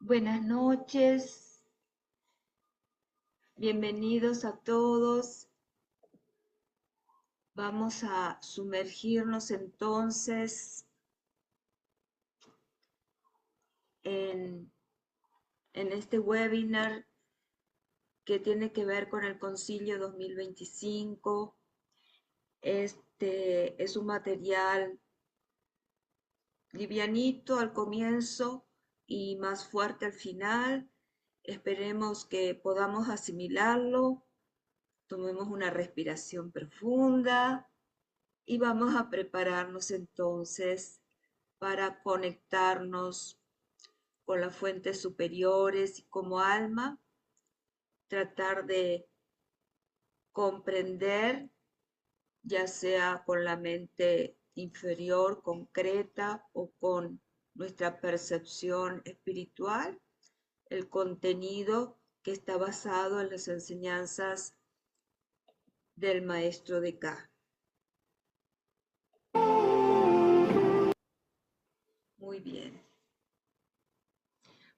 Buenas noches, bienvenidos a todos. Vamos a sumergirnos entonces en, en este webinar que tiene que ver con el Concilio 2025. Este es un material livianito al comienzo y más fuerte al final. Esperemos que podamos asimilarlo. Tomemos una respiración profunda. Y vamos a prepararnos entonces para conectarnos con las fuentes superiores y como alma, tratar de comprender, ya sea con la mente inferior, concreta o con nuestra percepción espiritual, el contenido que está basado en las enseñanzas del maestro de Ka. Muy bien.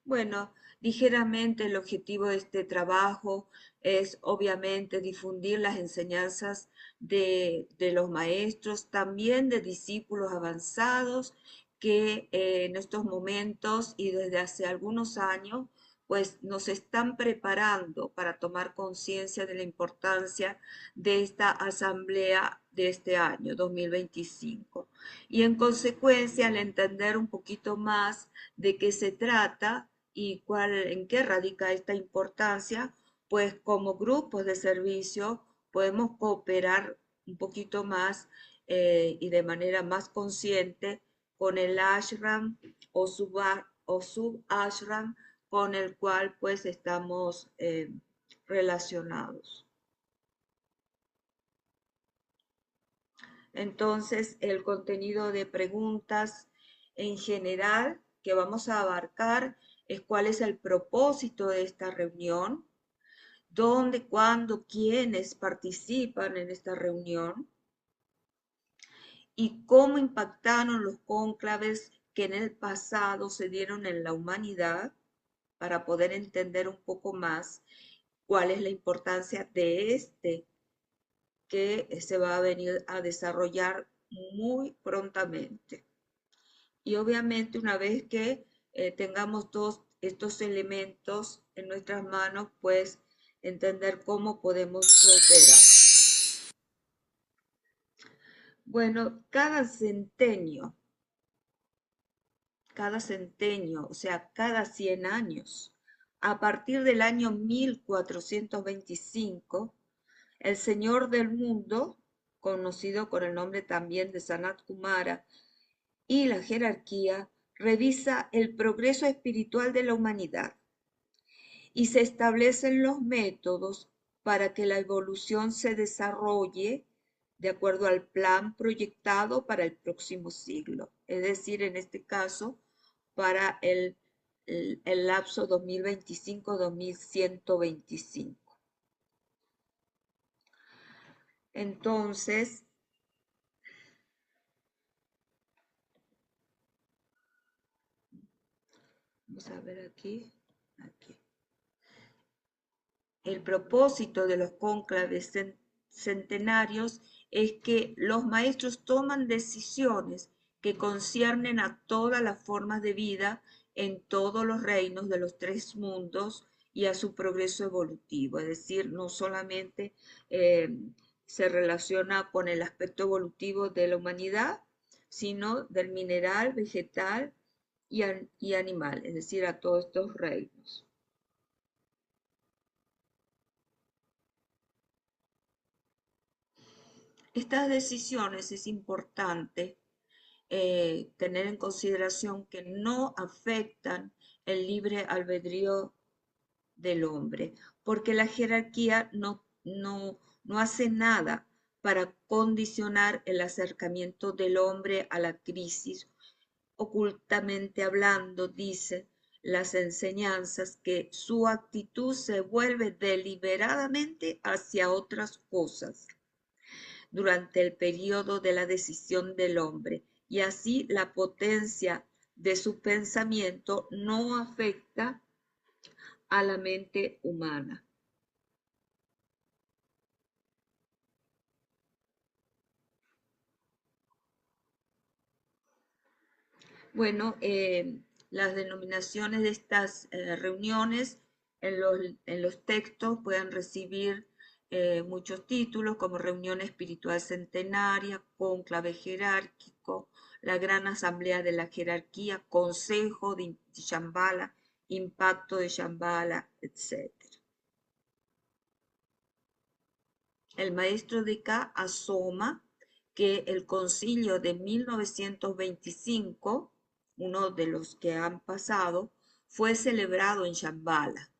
Bueno, ligeramente el objetivo de este trabajo es obviamente difundir las enseñanzas de los maestros, también de discípulos avanzados que en estos momentos y desde hace algunos años pues nos están preparando para tomar conciencia de la importancia de esta asamblea de este año 2025. Y en consecuencia, al entender un poquito más de qué se trata, y en qué radica esta importancia, pues como grupos de servicio podemos cooperar un poquito más y de manera más consciente con el ashram o sub-ashram con el cual pues estamos relacionados. Entonces, el contenido de preguntas en general que vamos a abarcar es cuál es el propósito de esta reunión, dónde, cuándo, quiénes participan en esta reunión y cómo impactaron los cónclaves que en el pasado se dieron en la humanidad para poder entender un poco más cuál es la importancia de este que se va a venir a desarrollar muy prontamente. Y obviamente una vez que tengamos todos estos elementos en nuestras manos, pues entender cómo podemos cooperar. Bueno, cada centenio, o sea, cada 100 años, a partir del año 1425, el Señor del Mundo, conocido con el nombre también de Sanat Kumara, y la jerarquía, revisa el progreso espiritual de la humanidad y se establecen los métodos para que la evolución se desarrolle de acuerdo al plan proyectado para el próximo siglo, es decir, en este caso, para el lapso 2025-2125. Entonces, vamos a ver aquí. El propósito de los cónclaves centenarios es que los maestros toman decisiones que conciernen a todas las formas de vida en todos los reinos de los tres mundos y a su progreso evolutivo. Es decir, no solamente se relaciona con el aspecto evolutivo de la humanidad, sino del mineral, vegetal y animal, es decir, a todos estos reinos. Estas decisiones es importante tener en consideración que no afectan el libre albedrío del hombre, porque la jerarquía no hace nada para condicionar el acercamiento del hombre a la crisis. Ocultamente hablando, dice las enseñanzas que su actitud se vuelve deliberadamente hacia otras cosas durante el periodo de la decisión del hombre, y así la potencia de su pensamiento no afecta a la mente humana. Bueno, las denominaciones de estas reuniones en los textos pueden recibir muchos títulos como reunión espiritual centenaria, cónclave jerárquico, la gran asamblea de la jerarquía, consejo de Shambhala, impacto de Shambhala, etc. El maestro de K asoma que el concilio de 1925, uno de los que han pasado, fue celebrado en Shambhala.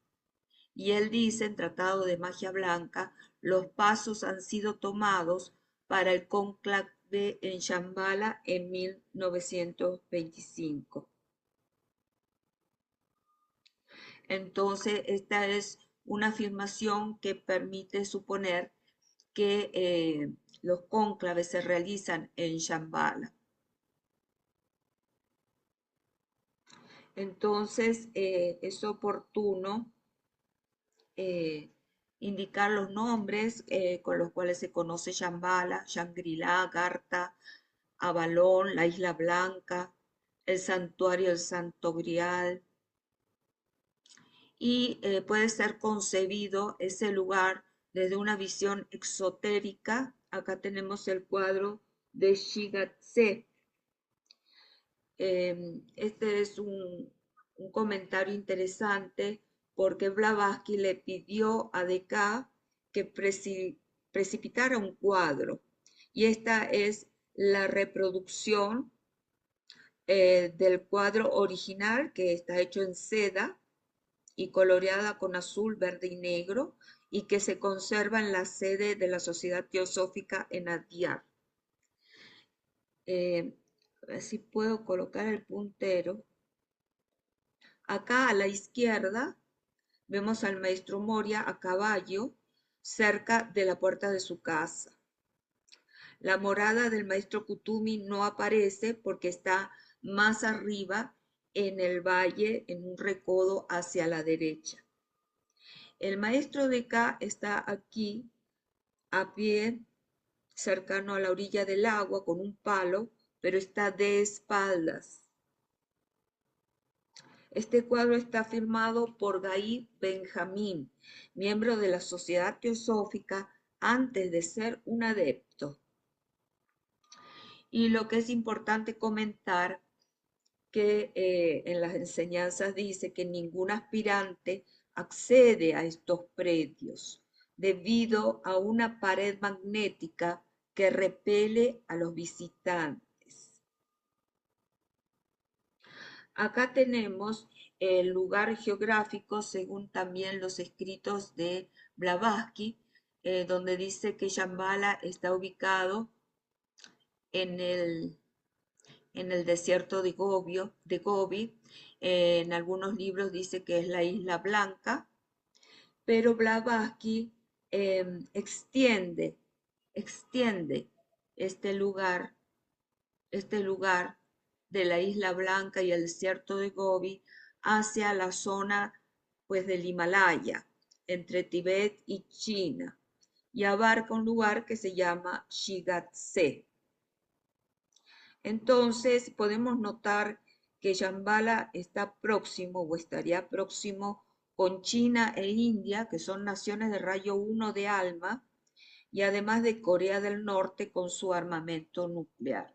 Y él dice en Tratado de Magia Blanca, los pasos han sido tomados para el cónclave en Shambhala en 1925. Entonces, esta es una afirmación que permite suponer que los cónclaves se realizan en Shambhala. Entonces, es oportuno eh, indicar los nombres con los cuales se conoce Shambhala, Shangri-La, Gartha, Avalón, la Isla Blanca, el santuario del Santo Grial, y puede ser concebido ese lugar desde una visión exotérica. Acá tenemos el cuadro de Shigatse. Este es un comentario interesante porque Blavatsky le pidió a Descartes que precipitara un cuadro, y esta es la reproducción del cuadro original, que está hecho en seda y coloreada con azul, verde y negro, y que se conserva en la sede de la Sociedad Teosófica en Adyar. A ver si puedo colocar el puntero. Acá a la izquierda vemos al maestro Moria a caballo cerca de la puerta de su casa. La morada del maestro Kutumi no aparece porque está más arriba en el valle, en un recodo hacia la derecha. El maestro de K está aquí a pie, cercano a la orilla del agua, con un palo, pero está de espaldas. Este cuadro está firmado por Gaí Benjamín, miembro de la Sociedad Teosófica antes de ser un adepto. Y lo que es importante comentar, que en las enseñanzas dice que ningún aspirante accede a estos predios debido a una pared magnética que repele a los visitantes. Acá tenemos el lugar geográfico según también los escritos de Blavatsky, donde dice que Shambhala está ubicado en el desierto de Gobi. En algunos libros dice que es la Isla Blanca, pero Blavatsky extiende este lugar, este lugar de la Isla Blanca y el desierto de Gobi hacia la zona pues del Himalaya, entre Tibet y China, y abarca un lugar que se llama Shigatse. Entonces podemos notar que Shambhala está próximo o estaría próximo con China e India, que son naciones de rayo 1 de alma, y además de Corea del Norte con su armamento nuclear.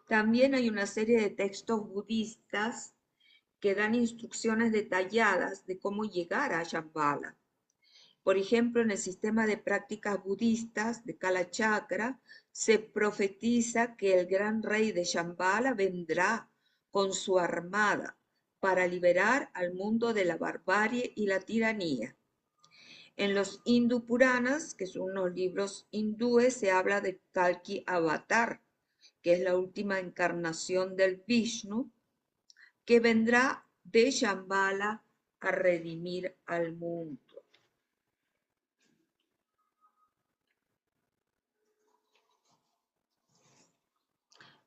También hay una serie de textos budistas que dan instrucciones detalladas de cómo llegar a Shambhala. Por ejemplo, en el sistema de prácticas budistas de Kala Chakra se profetiza que el gran rey de Shambhala vendrá con su armada para liberar al mundo de la barbarie y la tiranía. En los Hindu Puranas, que son unos libros hindúes, se habla de Kalki Avatar, que es la última encarnación del Vishnu, que vendrá de Shambhala a redimir al mundo.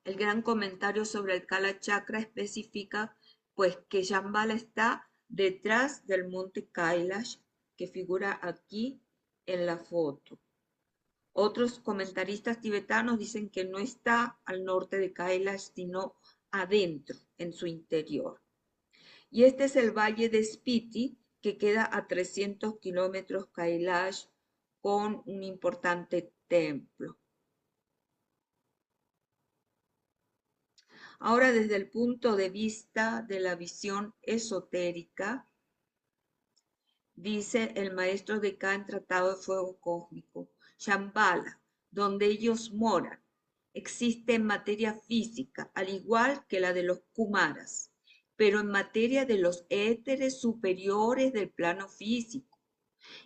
El gran comentario sobre el Kala Chakra especifica pues que Shambhala está detrás del monte Kailash que figura aquí en la foto. Otros comentaristas tibetanos dicen que no está al norte de Kailash, sino adentro, en su interior. Y este es el valle de Spiti, que queda a 300 kilómetros Kailash, con un importante templo. Ahora, desde el punto de vista de la visión esotérica, dice el maestro de Khan Tratado de Fuego Cósmico, Shambhala, donde ellos moran, existe en materia física, al igual que la de los Kumaras, pero en materia de los éteres superiores del plano físico.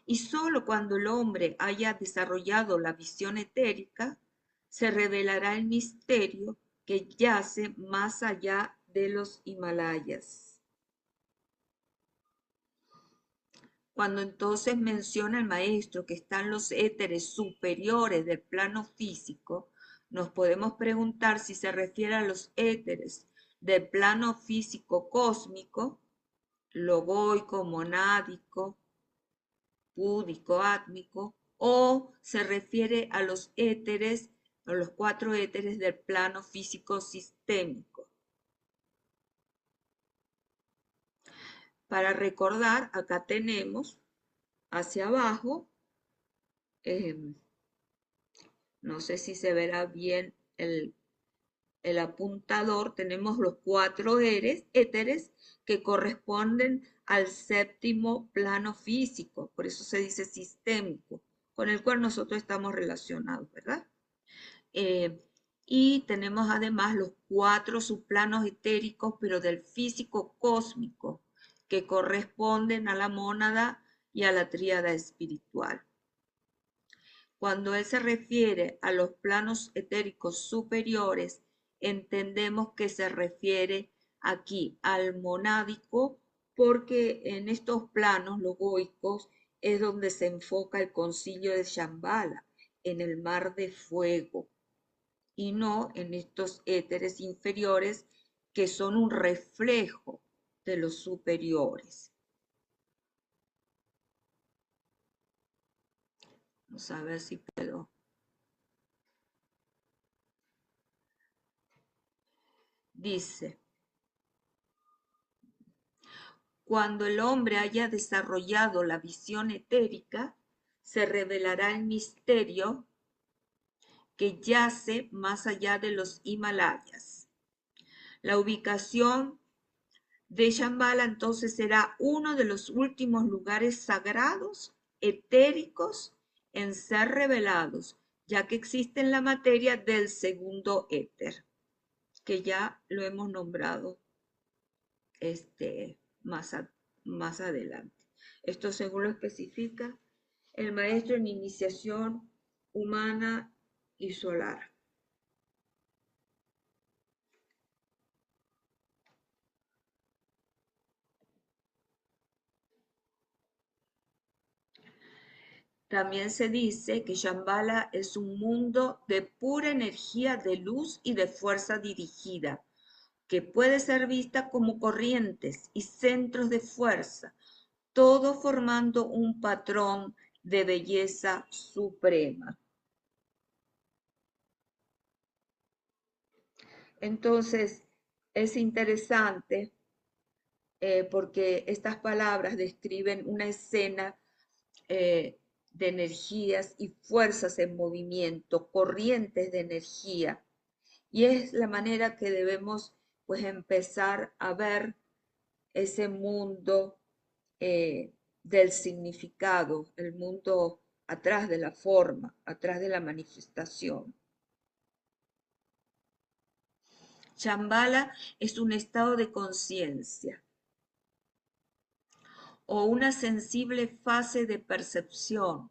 Y sólo cuando el hombre haya desarrollado la visión etérica, se revelará el misterio que yace más allá de los Himalayas. Cuando entonces menciona el maestro que están los éteres superiores del plano físico, nos podemos preguntar si se refiere a los éteres del plano físico cósmico, logoico, monádico, púdico, átmico, o se refiere a los éteres, a los 4 éteres del plano físico sistémico. Para recordar, acá tenemos hacia abajo, no sé si se verá bien el apuntador, tenemos los 4 éteres que corresponden al séptimo plano físico, por eso se dice sistémico, con el cual nosotros estamos relacionados, ¿verdad? Y tenemos además los 4 subplanos etéricos, pero del físico cósmico, que corresponden a la mónada y a la tríada espiritual. Cuando él se refiere a los planos etéricos superiores, entendemos que se refiere aquí al monádico, porque en estos planos logoicos es donde se enfoca el concilio de Shambhala, en el mar de fuego, y no en estos éteres inferiores que son un reflejo de los superiores. Vamos a ver si puedo. Dice, cuando el hombre haya desarrollado la visión etérica, se revelará el misterio que yace más allá de los Himalayas. La ubicación de Shambhala entonces será uno de los últimos lugares sagrados, etéricos, en ser revelados, ya que existe en la materia del segundo éter, que ya lo hemos nombrado más, más adelante. Esto según lo especifica el maestro en iniciación humana y solar. También se dice que Shambhala es un mundo de pura energía de luz y de fuerza dirigida, que puede ser vista como corrientes y centros de fuerza, todo formando un patrón de belleza suprema. Entonces, es interesante porque estas palabras describen una escena de energías y fuerzas en movimiento, corrientes de energía. Y es la manera que debemos pues empezar a ver ese mundo del significado, el mundo atrás de la forma, atrás de la manifestación. Shambhala es un estado de conciencia o una sensible fase de percepción,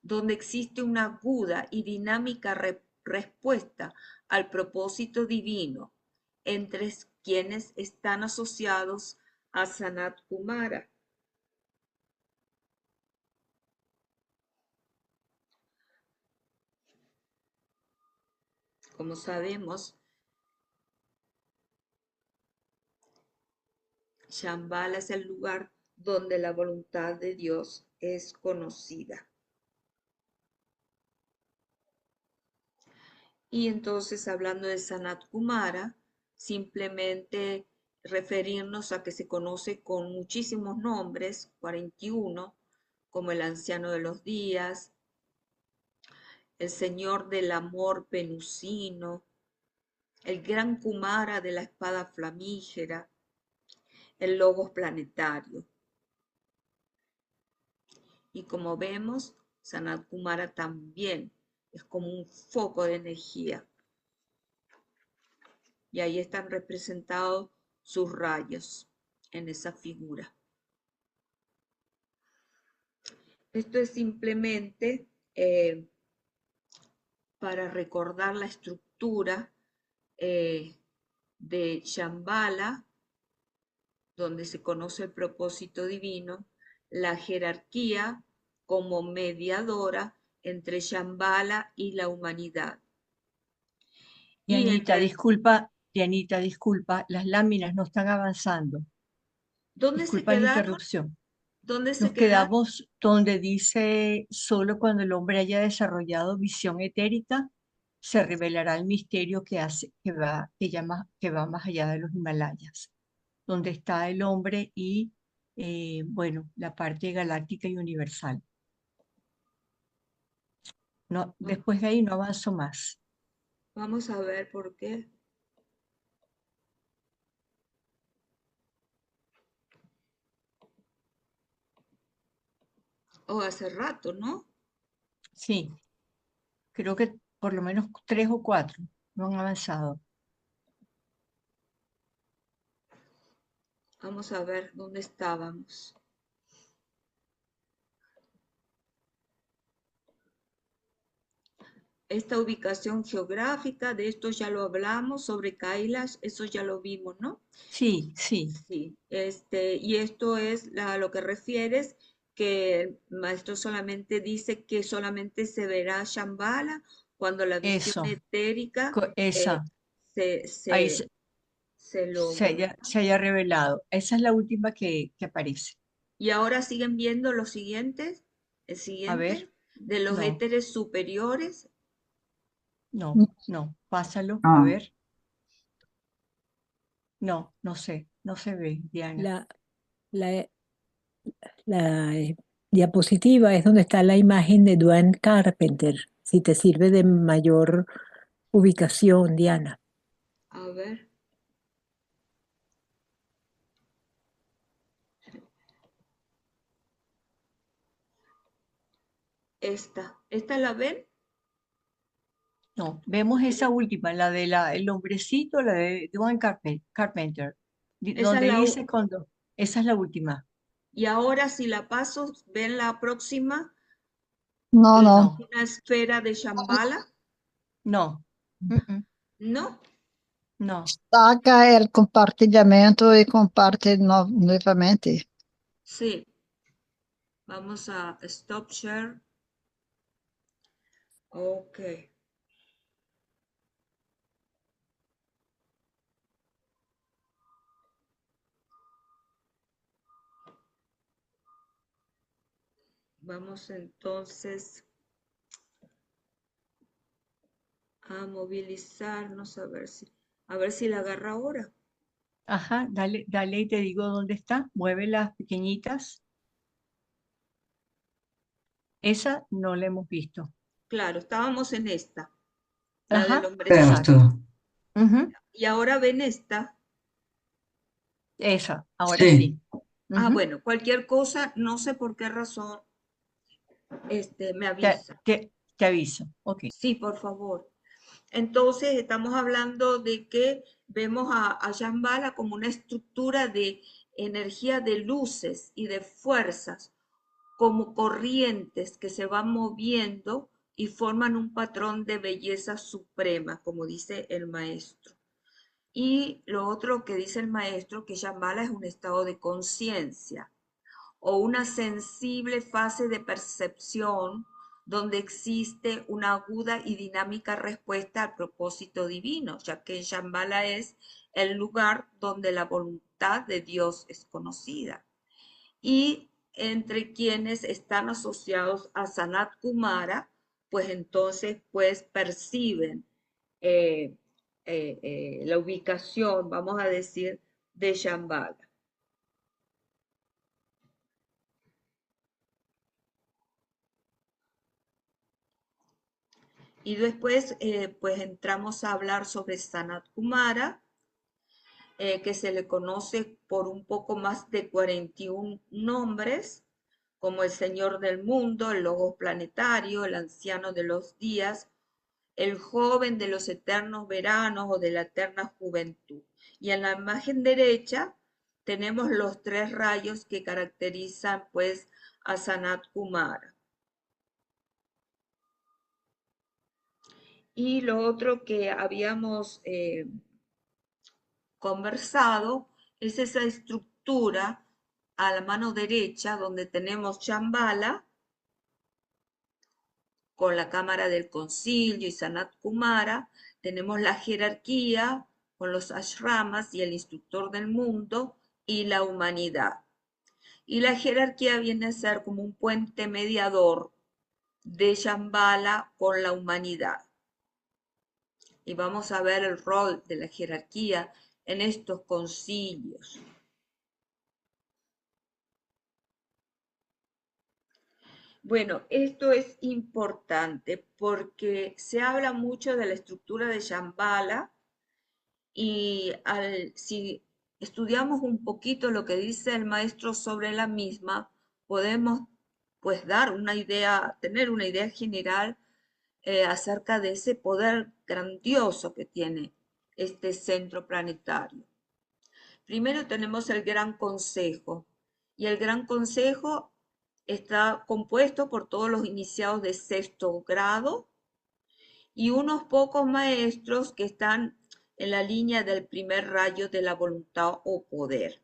donde existe una aguda y dinámica respuesta al propósito divino entre quienes están asociados a Sanat Kumara. Como sabemos, Shambhala es el lugar donde la voluntad de Dios es conocida. Y entonces, hablando de Sanat Kumara, simplemente referirnos a que se conoce con muchísimos nombres, 41, como el anciano de los días, el señor del amor penusino, el gran Kumara de la espada flamígera, el logos planetario. Y como vemos, Sanat Kumara también es como un foco de energía. Y ahí están representados sus rayos en esa figura. Esto es simplemente para recordar la estructura de Shambhala, donde se conoce el propósito divino, la jerarquía como mediadora entre Shambhala y la humanidad. Y Dianita, disculpa, las láminas no están avanzando. ¿dónde se Disculpa la quedaron? interrupción. ¿Dónde se Nos quedaron? quedamos donde dice, solo cuando el hombre haya desarrollado visión etérica, se revelará el misterio que va más allá de los Himalayas, donde está el hombre y, bueno, la parte galáctica y universal. No, después de ahí no avanzo más. Vamos a ver por qué. Oh, hace rato, ¿no? Sí, creo que por lo menos 3 o 4 no han avanzado. Vamos a ver dónde estábamos. Esta ubicación geográfica, de esto ya lo hablamos, sobre Kailash, eso ya lo vimos, ¿no? Sí, sí, Sí, y esto es a lo que refieres, que el maestro solamente dice que solamente se verá Shambhala cuando la visión eso, etérica eh, esa, se, ahí se, se logre. se haya revelado. Esa es la última que aparece. Y ahora siguen viendo los siguientes, el A ver, siguiente, de los no, éteres superiores. no, pásalo, a Ah, ver. No, no sé, no se ve, Diana. La, la, la diapositiva es donde está la imagen de Duane Carpenter, si te sirve de mayor ubicación, Diana. A ver, esta la ven. No, vemos esa última, la de el hombrecito, la de Duane Carpenter, Esa es donde la, dice cuando, esa es la última. y ahora si la paso, ven la próxima, No, no. No, una esfera de Shambhala, no, mm, mm, ¿no? no. Saca el compartilhamento y comparte nuevamente. Sí, vamos a stop share. Ok, vamos entonces a movilizarnos a ver si la agarra ahora. Ajá, dale, dale y te digo dónde está. Mueve las pequeñitas. Esa no la hemos visto. Claro, estábamos en esta, la del Ajá, hombrecito. exacto. Certo. Ujú, Y ahora ven esta. esa, ahora Sì. sí. Ah, Ujú, bueno, cualquier cosa, no sé por qué razón, me te, avisa. te, te aviso. Ok. Sí, por favor. Entonces, estamos hablando de que vemos a Shambhala como una estructura de energía de luces y de fuerzas, como corrientes que se van moviendo y forman un patrón de belleza suprema, como dice el maestro. Y lo otro que dice el maestro, que Shambhala es un estado de conciencia o una sensible fase de percepción donde existe una aguda y dinámica respuesta al propósito divino, ya que Shambhala es el lugar donde la voluntad voluntad de Dios es conocida. Y entre quienes están asociados a Sanat Kumara, pues entonces pues perciben eh, la ubicación, vamos a decir, de Shambhala. Y después pues entramos a hablar sobre Sanat Kumara, que se le conoce por un poco más de 41 nombres, como el Señor del Mundo, el Logos Planetario, el Anciano de los Días, el Joven de los Eternos Veranos o de la Eterna Juventud. Y en la imagen derecha tenemos los 3 rayos que caracterizan pues a Sanat Kumara. Y lo otro que habíamos conversado es esa estructura a la mano derecha donde tenemos Shambhala con la Cámara del Concilio y Sanat Kumara, tenemos la jerarquía con los ashramas y el instructor del mundo y la humanidad. Y la jerarquía viene a ser como un puente mediador de Shambhala con la humanidad. Y vamos a ver el rol de la jerarquía en estos concilios. Bueno, esto es importante porque se habla mucho de la estructura de Shambhala y si estudiamos un poquito lo que dice el maestro sobre la misma, podemos pues dar una idea, tener una idea general acerca de ese poder grandioso que tiene este centro planetario. Primero tenemos el Gran Consejo, y el Gran Consejo está compuesto por todos los iniciados de 6º grado y unos pocos maestros que están en la línea del primer rayo de la voluntad o poder.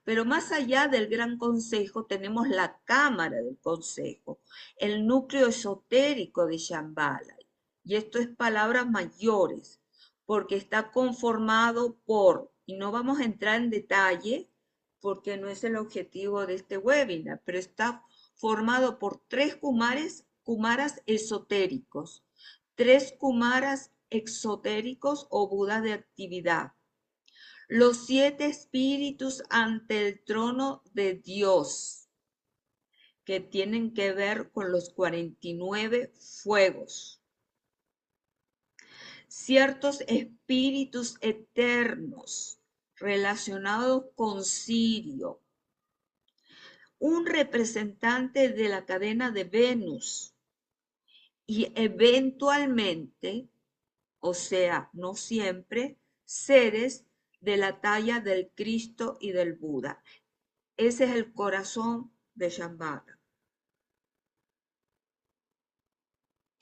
Pero más allá del Gran Consejo tenemos la Cámara del Consejo, el núcleo esotérico de Shambhala. Y esto es palabras mayores, porque está conformado por, y no vamos a entrar en detalle, porque no es el objetivo de este webinar, pero está formado por 3 kumaras esotéricos, 3 kumaras exotéricos o budas de actividad, los 7 espíritus ante el trono de Dios, que tienen que ver con los 49 fuegos, ciertos espíritus eternos relacionados con Sirio, un representante de la cadena de Venus y eventualmente, o sea, no siempre, seres de la talla del Cristo y del Buda. Ese es el corazón de Shambhala.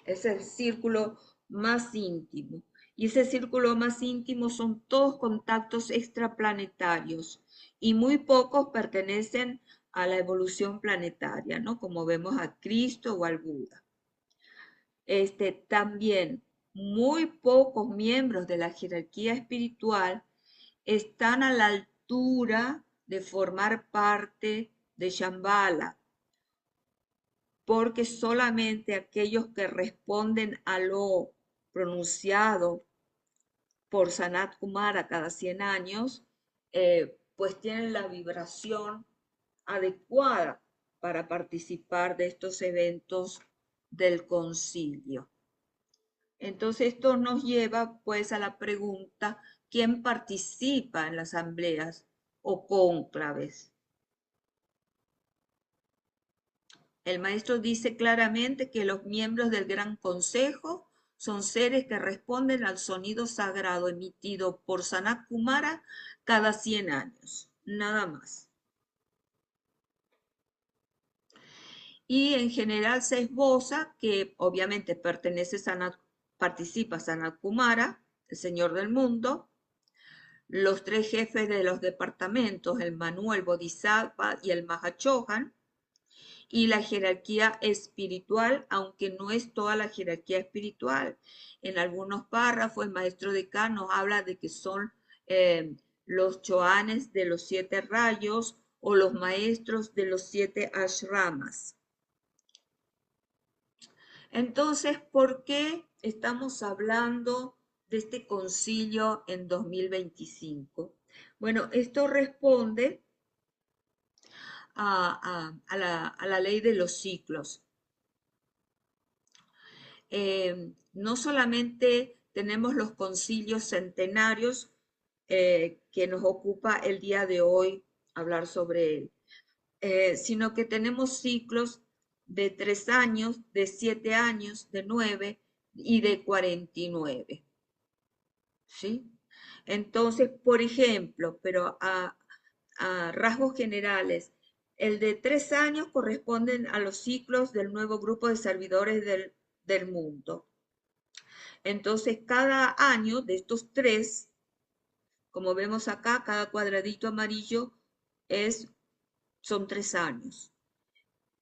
Es el círculo más íntimo. Y ese círculo más íntimo son todos contactos extraplanetarios y muy pocos pertenecen a la evolución planetaria, ¿no? Como vemos a Cristo o al Buda. También muy pocos miembros de la jerarquía espiritual están a la altura de formar parte de Shambhala, porque solamente aquellos que responden a lo pronunciado por Sanat Kumara cada 100 años, pues tienen la vibración adecuada para participar de estos eventos del concilio. Entonces esto nos lleva pues a la pregunta, ¿quién participa en las asambleas o cónclaves? El maestro dice claramente que los miembros del Gran Consejo son seres que responden al sonido sagrado emitido por Sanat Kumara cada 100 años, nada más. Y en general se esboza que obviamente participa Sanat Kumara, el Señor del Mundo, los 3 jefes de los departamentos, el Manu, el Bodhisattva y el Mahachohan, y la jerarquía espiritual, aunque no es toda la jerarquía espiritual. En algunos párrafos, el maestro decano habla de que son los choanes de los 7 rayos o los maestros de los 7 ashramas. Entonces, ¿por qué estamos hablando de este concilio en 2025? Bueno, esto responde a la ley de los ciclos. No solamente tenemos los concilios centenarios que nos ocupa el día de hoy hablar sobre él, sino que tenemos ciclos de 3 años, de 7 años, de 9 y de 49. ¿Sí? Entonces, por ejemplo, pero a rasgos generales, el de 3 años corresponden a los ciclos del nuevo grupo de servidores del mundo. Entonces, cada año de estos 3, como vemos acá, cada cuadradito amarillo son 3 años.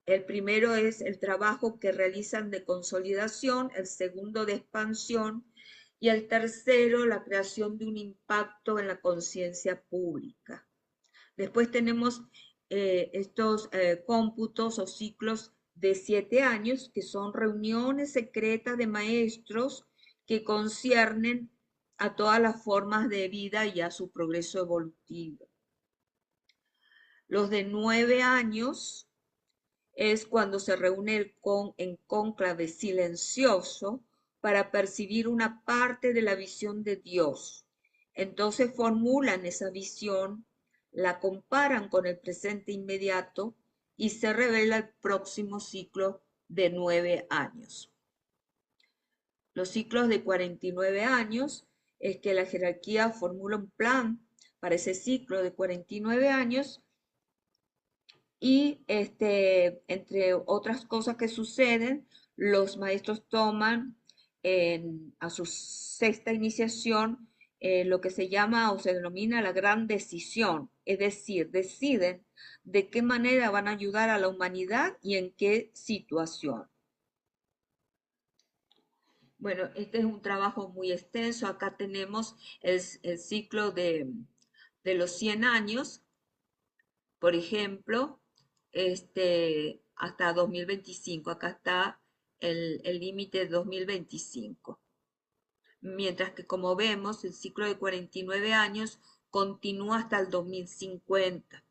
El primero es el trabajo que realizan de consolidación, el segundo de expansión y el tercero la creación de un impacto en la conciencia pública. Después tenemos estos cómputos o ciclos de 7 años, que son reuniones secretas de maestros que conciernen a todas las formas de vida y a su progreso evolutivo. Los de 9 años es cuando se reúne en cónclave silencioso para percibir una parte de la visión de Dios. Entonces formulan esa visión, la comparan con el presente inmediato y se revela el próximo ciclo de 9 años. Los ciclos de 49 años es que la jerarquía formula un plan para ese ciclo de 49 años y entre otras cosas que suceden, los maestros toman a su 6ª iniciación lo que se llama o se denomina la gran decisión, es decir, deciden de qué manera van a ayudar a la humanidad y en qué situación. Bueno, este es un trabajo muy extenso. Acá tenemos el ciclo de los 100 años, por ejemplo, hasta 2025. Acá está el límite de 2025. Mientras que, como vemos, el ciclo de 49 años continúa hasta el 2050.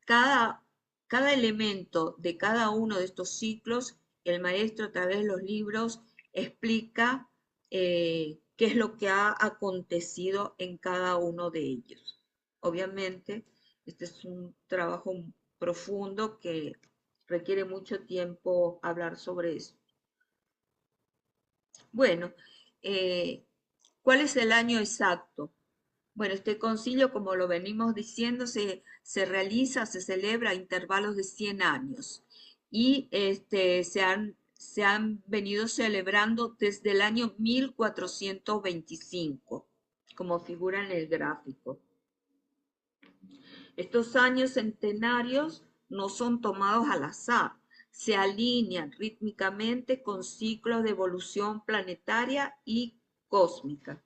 Cada elemento de cada uno de estos ciclos, el maestro a través de los libros explica qué es lo que ha acontecido en cada uno de ellos. Obviamente, este es un trabajo profundo que requiere mucho tiempo hablar sobre eso. Bueno, ¿cuál es el año exacto? Bueno, este concilio, como lo venimos diciendo, se celebra a intervalos de 100 años y se han venido celebrando desde el año 1425, como figura en el gráfico. Estos años centenarios no son tomados al azar, se alinean rítmicamente con ciclos de evolución planetaria y cósmica.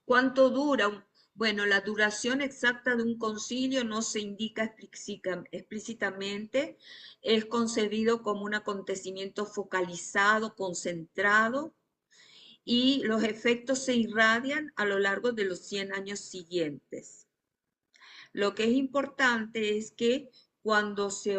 ¿Cuánto dura? Bueno, la duración exacta de un concilio no se indica explícitamente, es concebido como un acontecimiento focalizado, concentrado, y los efectos se irradian a lo largo de los 100 años siguientes. Lo que es importante es que cuando se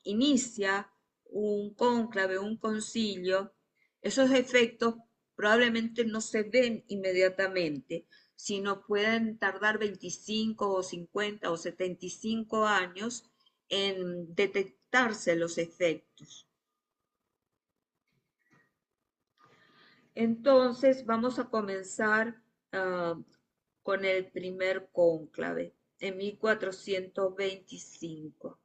inicia un cónclave, un concilio, esos efectos probablemente no se ven inmediatamente, sino pueden tardar 25 o 50 o 75 años en detectarse los efectos. Entonces vamos a comenzar con el primer cónclave en 1425.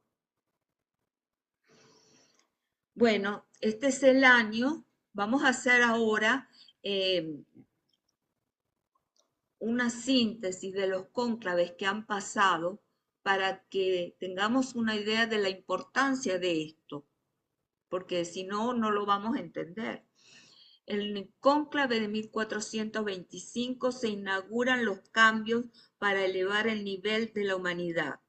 Bueno, este es el año. Vamos a hacer ahora una síntesis de los cónclaves que han pasado para que tengamos una idea de la importancia de esto, porque si no, no lo vamos a entender. En el cónclave de 1425 se inauguran los cambios para elevar el nivel de la humanidad.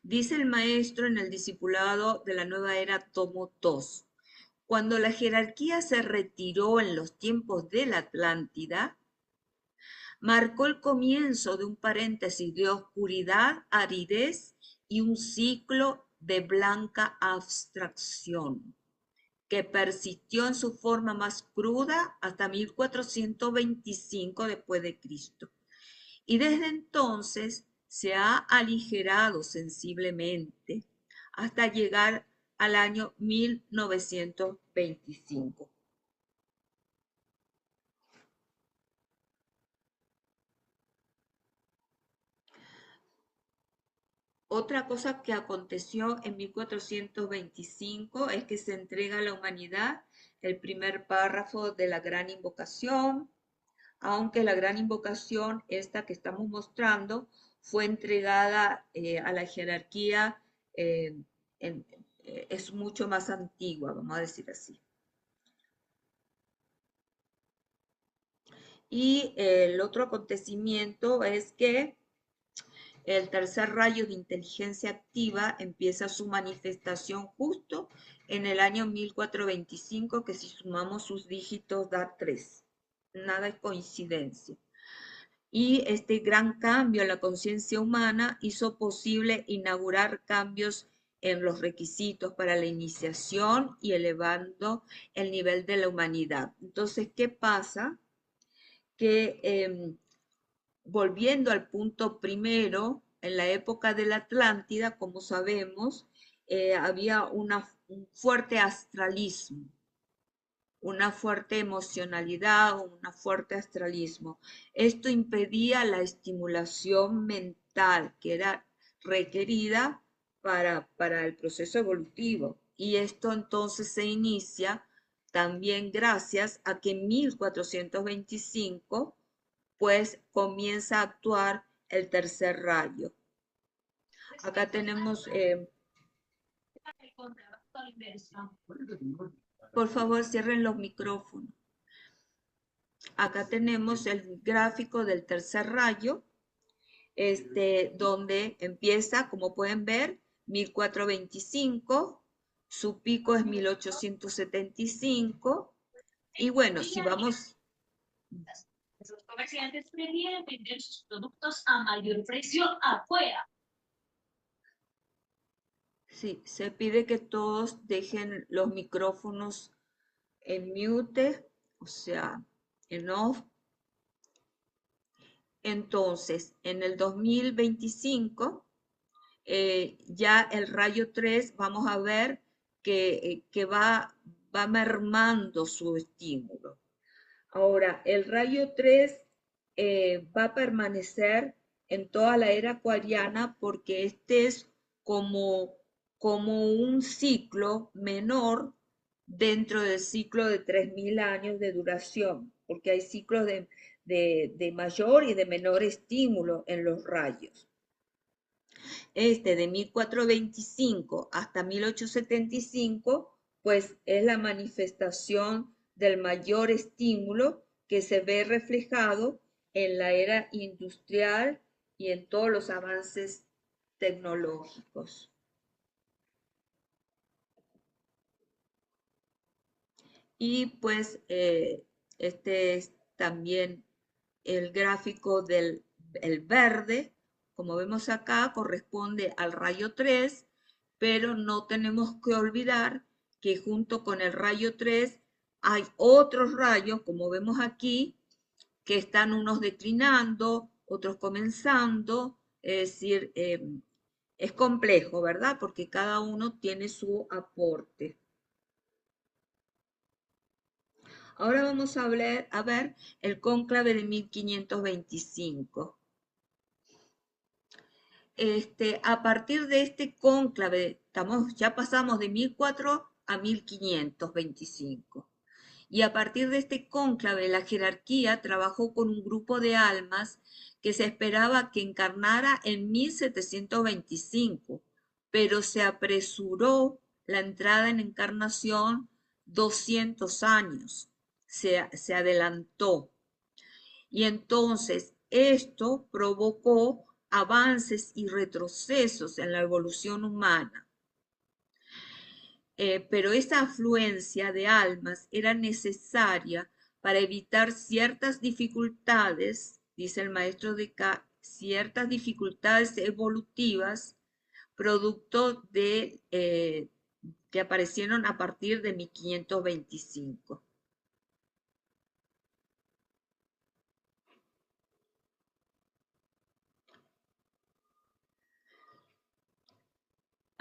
Dice el maestro en el discipulado de la nueva era, tomo 2. Cuando la jerarquía se retiró en los tiempos de la Atlántida, marcó el comienzo de un paréntesis de oscuridad, aridez y un ciclo de blanca abstracción que persistió en su forma más cruda hasta 1425 después de Cristo. Y desde entonces se ha aligerado sensiblemente hasta llegar al año 1925. Otra cosa que aconteció en 1425 es que se entrega a la humanidad el primer párrafo de la Gran Invocación, aunque la Gran Invocación, esta que estamos mostrando, fue entregada a la jerarquía, es mucho más antigua, vamos a decir así. Y el otro acontecimiento es que el tercer rayo de inteligencia activa empieza su manifestación justo en el año 1425, que si sumamos sus dígitos da 3. Nada es coincidencia. Y este gran cambio en la conciencia humana hizo posible inaugurar cambios en los requisitos para la iniciación y elevando el nivel de la humanidad. Entonces, ¿qué pasa? Que volviendo al punto primero, en la época de la Atlántida, como sabemos, había un fuerte astralismo, una fuerte emocionalidad, un fuerte astralismo. Esto impedía la estimulación mental que era requerida para el proceso evolutivo. Y esto entonces se inicia también gracias a que en 1425 pues comienza a actuar el tercer rayo. Acá tenemos, por favor cierren los micrófonos. Acá tenemos el gráfico del tercer rayo, donde empieza, como pueden ver, 1425, su pico es 1875, y bueno, si vamos... Los comerciantes prefieren vender sus productos a mayor precio afuera. Sí, se pide que todos dejen los micrófonos en mute, o sea, en off. Entonces, en el 2025, ya el rayo 3, vamos a ver que va mermando su estímulo. Ahora, el rayo 3 va a permanecer en toda la era acuariana porque este es como un ciclo menor dentro del ciclo de 3000 años de duración, porque hay ciclos de mayor y de menor estímulo en los rayos. De 1425 hasta 1875, pues es la manifestación del mayor estímulo que se ve reflejado en la era industrial y en todos los avances tecnológicos. Y pues este es también el gráfico del verde. Como vemos acá, corresponde al rayo 3, pero no tenemos que olvidar que junto con el rayo 3 hay otros rayos, como vemos aquí, que están unos declinando, otros comenzando, es decir, es complejo, ¿verdad? Porque cada uno tiene su aporte. Ahora vamos a ver el cónclave de 1525. A partir de este cónclave, ya pasamos de 1400 a 1525. Y a partir de este cónclave, la jerarquía trabajó con un grupo de almas que se esperaba que encarnara en 1725, pero se apresuró la entrada en encarnación 200 años. se adelantó. Y entonces esto provocó avances y retrocesos en la evolución humana. Pero esa afluencia de almas era necesaria para evitar ciertas dificultades, dice el maestro de K, ciertas dificultades evolutivas, producto de que aparecieron a partir de 1525.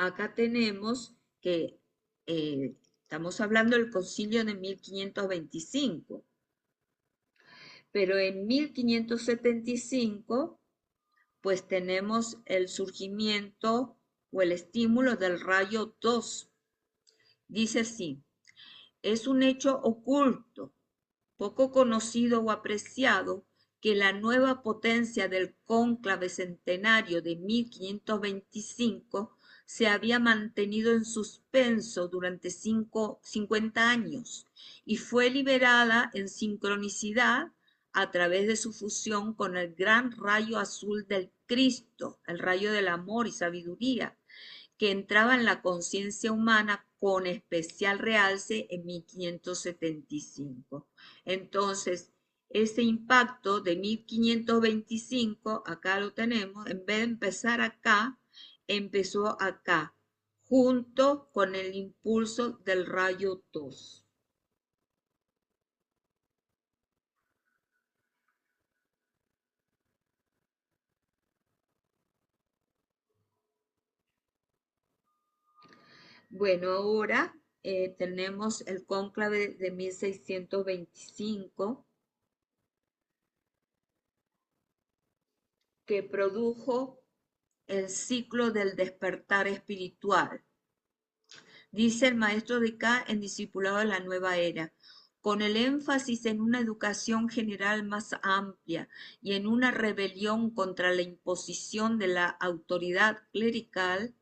Acá tenemos que estamos hablando del concilio de 1525, pero en 1575 pues tenemos el surgimiento o el estímulo del rayo 2. Dice así: es un hecho oculto, poco conocido o apreciado, que la nueva potencia del cónclave centenario de 1525 se había mantenido en suspenso durante 50 años y fue liberada en sincronicidad a través de su fusión con el gran rayo azul del Cristo, el rayo del amor y sabiduría, que entraba en la conciencia humana con especial realce en 1575. Entonces, ese impacto de 1525, acá lo tenemos, en vez de empezar acá, empezó acá, junto con el impulso del rayo 2. Bueno, ahora tenemos el cónclave de 1625, que produjo el ciclo del despertar espiritual. Dice el maestro de K en Discipulado de la Nueva Era: con el énfasis en una educación general más amplia y en una rebelión contra la imposición de la autoridad clerical,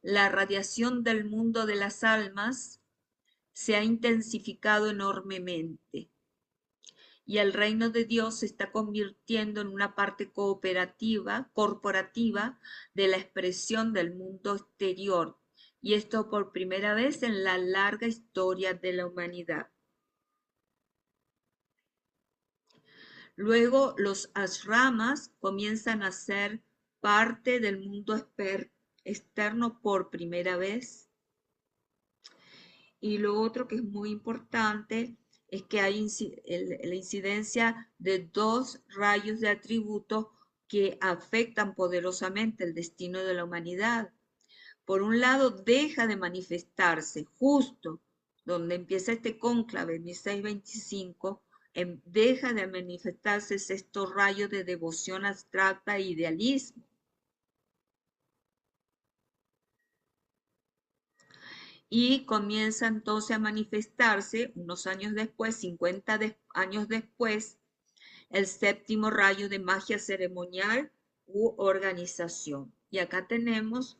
la radiación del mundo de las almas se ha intensificado enormemente y el reino de Dios se está convirtiendo en una parte corporativa de la expresión del mundo exterior, y esto por primera vez en la larga historia de la humanidad. Luego los ashramas comienzan a ser parte del mundo externo por primera vez. Y lo otro que es muy importante es que hay la incidencia de dos rayos de atributos que afectan poderosamente el destino de la humanidad. Por un lado, deja de manifestarse justo donde empieza este cónclave en 1625, deja de manifestarse estos rayos de devoción abstracta e idealismo. Y comienza entonces a manifestarse unos años después, 50 años después, el séptimo rayo de magia ceremonial u organización. Y acá tenemos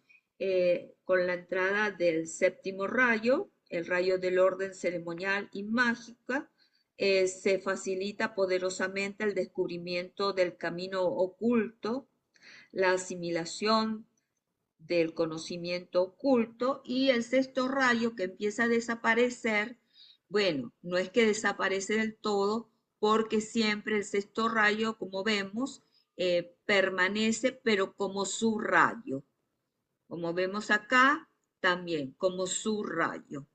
con la entrada del séptimo rayo, el rayo del orden ceremonial y mágica, se facilita poderosamente el descubrimiento del camino oculto, la asimilación del conocimiento oculto, y el sexto rayo que empieza a desaparecer. Bueno, no es que desaparece del todo, porque siempre el sexto rayo, como vemos, permanece, pero como subrayo. Como vemos acá, también como subrayo.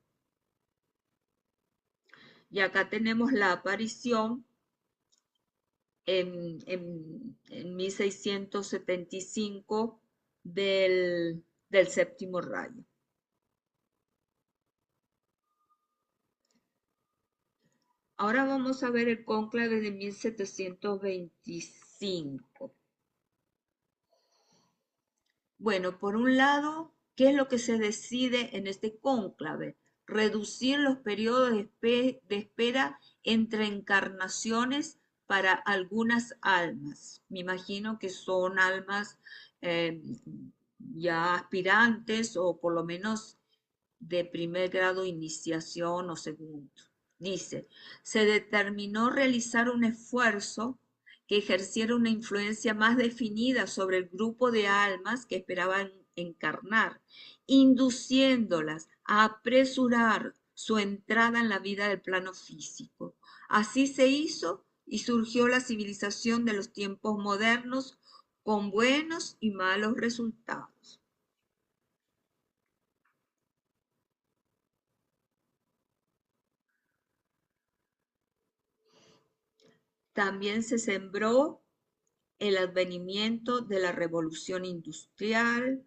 Y acá tenemos la aparición en 1675 del séptimo rayo. Ahora vamos a ver el cónclave de 1725. Bueno, por un lado, ¿qué es lo que se decide en este cónclave? Reducir los periodos de espera entre encarnaciones para algunas almas. Me imagino que son almas ya aspirantes, o por lo menos de primer grado de iniciación o segundo. Dice, se determinó realizar un esfuerzo que ejerciera una influencia más definida sobre el grupo de almas que esperaban encarnar, induciéndolas a apresurar su entrada en la vida del plano físico. Así se hizo y surgió la civilización de los tiempos modernos con buenos y malos resultados. También se sembró el advenimiento de la revolución industrial,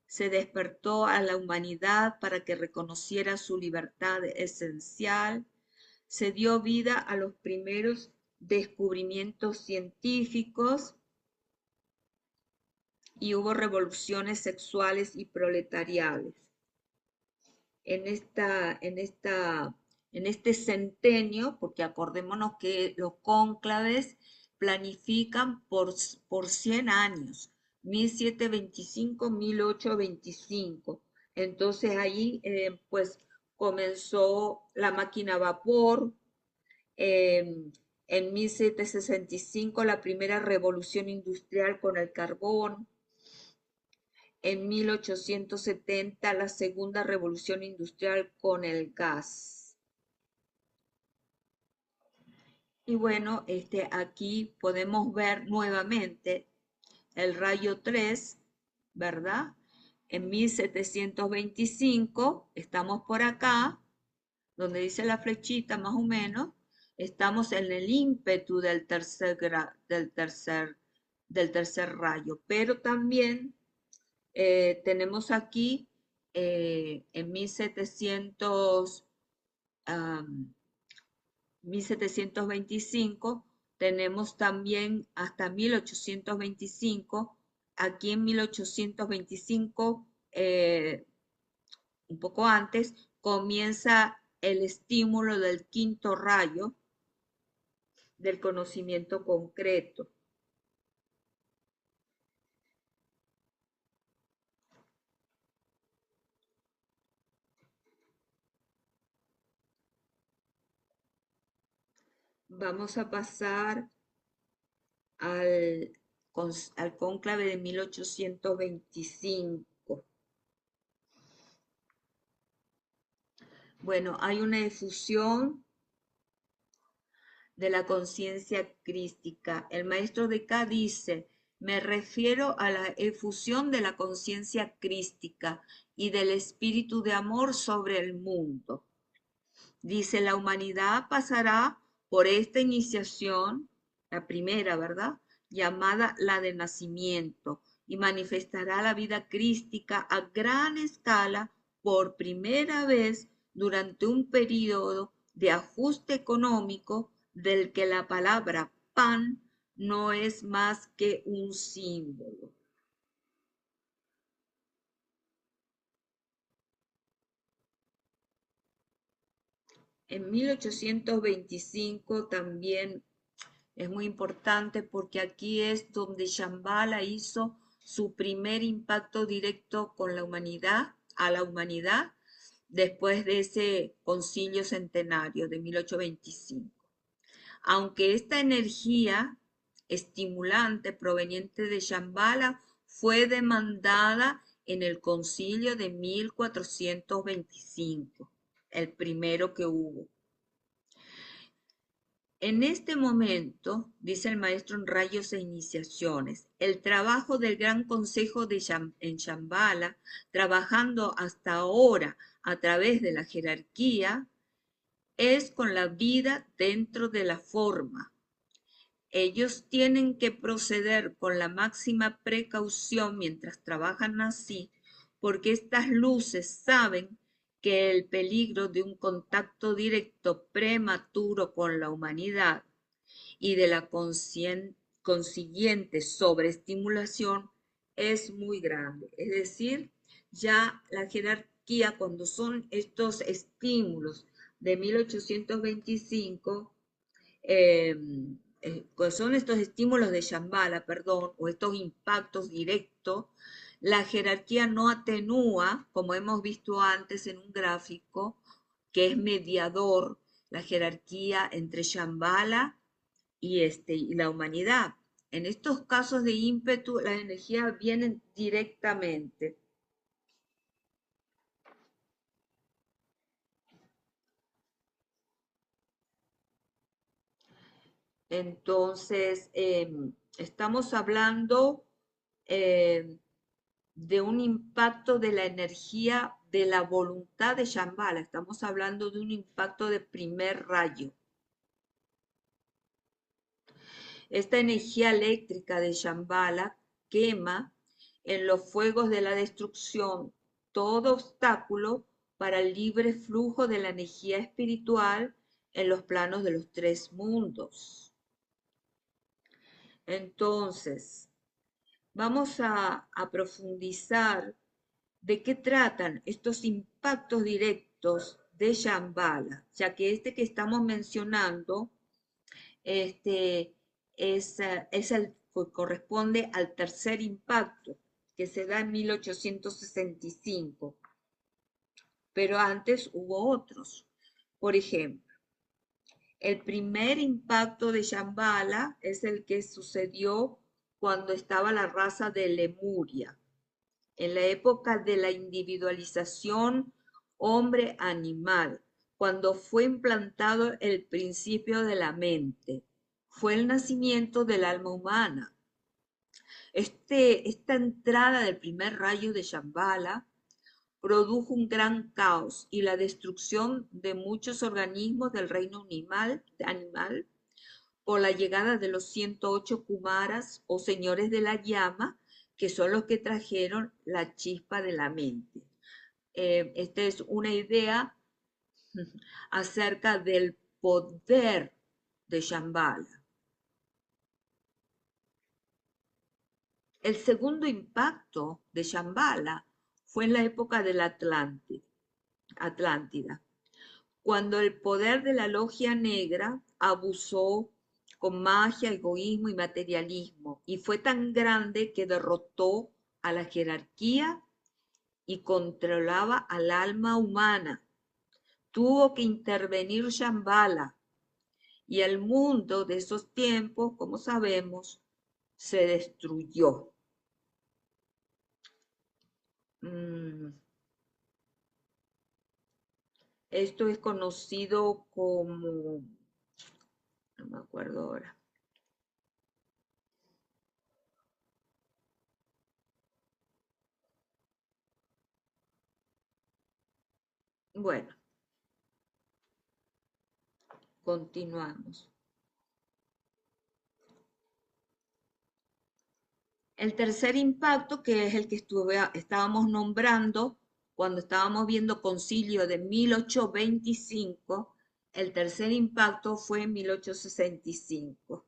se despertó a la humanidad para que reconociera su libertad esencial, se dio vida a los primeros descubrimientos científicos y hubo revoluciones sexuales y proletariales. En este centenio, porque acordémonos que los cónclaves planifican por 100 años, 1725, 1825. Entonces ahí pues comenzó la máquina a vapor, en 1765 la primera revolución industrial con el carbón, en 1870 la segunda revolución industrial con el gas. Y bueno, aquí podemos ver nuevamente el rayo 3, ¿verdad? En 1725, estamos por acá, donde dice la flechita más o menos, estamos en el ímpetu del tercer rayo, pero también tenemos aquí en 1725, tenemos también hasta 1825, aquí en 1825, un poco antes, comienza el estímulo del quinto rayo del conocimiento concreto. Vamos a pasar al cónclave de 1825. Bueno, hay una efusión de la conciencia crística. El maestro de K dice, me refiero a la efusión de la conciencia crística y del espíritu de amor sobre el mundo. Dice, la humanidad pasará por esta iniciación, la primera, ¿verdad? Llamada la de nacimiento, y manifestará la vida crística a gran escala por primera vez durante un periodo de ajuste económico del que la palabra pan no es más que un símbolo. En 1825 también es muy importante porque aquí es donde Shambhala hizo su primer impacto directo con la humanidad, a la humanidad, después de ese concilio centenario de 1825. Aunque esta energía estimulante proveniente de Shambhala fue demandada en el concilio de 1425, el primero que hubo. En este momento, dice el maestro en Rayos e Iniciaciones, el trabajo del Gran Consejo en Shambhala, trabajando hasta ahora a través de la jerarquía, es con la vida dentro de la forma. Ellos tienen que proceder con la máxima precaución mientras trabajan así, porque estas luces saben que el peligro de un contacto directo prematuro con la humanidad y de la consiguiente sobreestimulación es muy grande. Es decir, ya la jerarquía, cuando son estos estímulos de 1825, pues son estos estímulos de Shambhala, perdón, o estos impactos directos, la jerarquía no atenúa, como hemos visto antes en un gráfico, que es mediador, la jerarquía entre Shambhala y la humanidad. En estos casos de ímpetu, las energías vienen directamente. Entonces, estamos hablando de un impacto de la energía de la voluntad de Shambhala. Estamos hablando de un impacto de primer rayo. Esta energía eléctrica de Shambhala quema en los fuegos de la destrucción todo obstáculo para el libre flujo de la energía espiritual en los planos de los tres mundos. Entonces, vamos a profundizar de qué tratan estos impactos directos de Shambhala, ya que este que estamos mencionando corresponde al tercer impacto, que se da en 1865. Pero antes hubo otros. Por ejemplo, el primer impacto de Shambhala es el que sucedió cuando estaba la raza de Lemuria, en la época de la individualización hombre-animal, cuando fue implantado el principio de la mente. Fue el nacimiento del alma humana. Esta entrada del primer rayo de Shambhala produjo un gran caos y la destrucción de muchos organismos del reino animal por la llegada de los 108 Kumaras o señores de la llama, que son los que trajeron la chispa de la mente. Esta es una idea acerca del poder de Shambhala. El segundo impacto de Shambhala fue en la época de la Atlántida, cuando el poder de la logia negra abusó con magia, egoísmo y materialismo, y fue tan grande que derrotó a la jerarquía y controlaba al alma humana. Tuvo que intervenir Shambhala, y el mundo de esos tiempos, como sabemos, se destruyó. Esto es conocido como, no me acuerdo ahora. Bueno, continuamos. El tercer impacto, que es el que estábamos nombrando cuando estábamos viendo Concilio de 1825, el tercer impacto fue en 1865.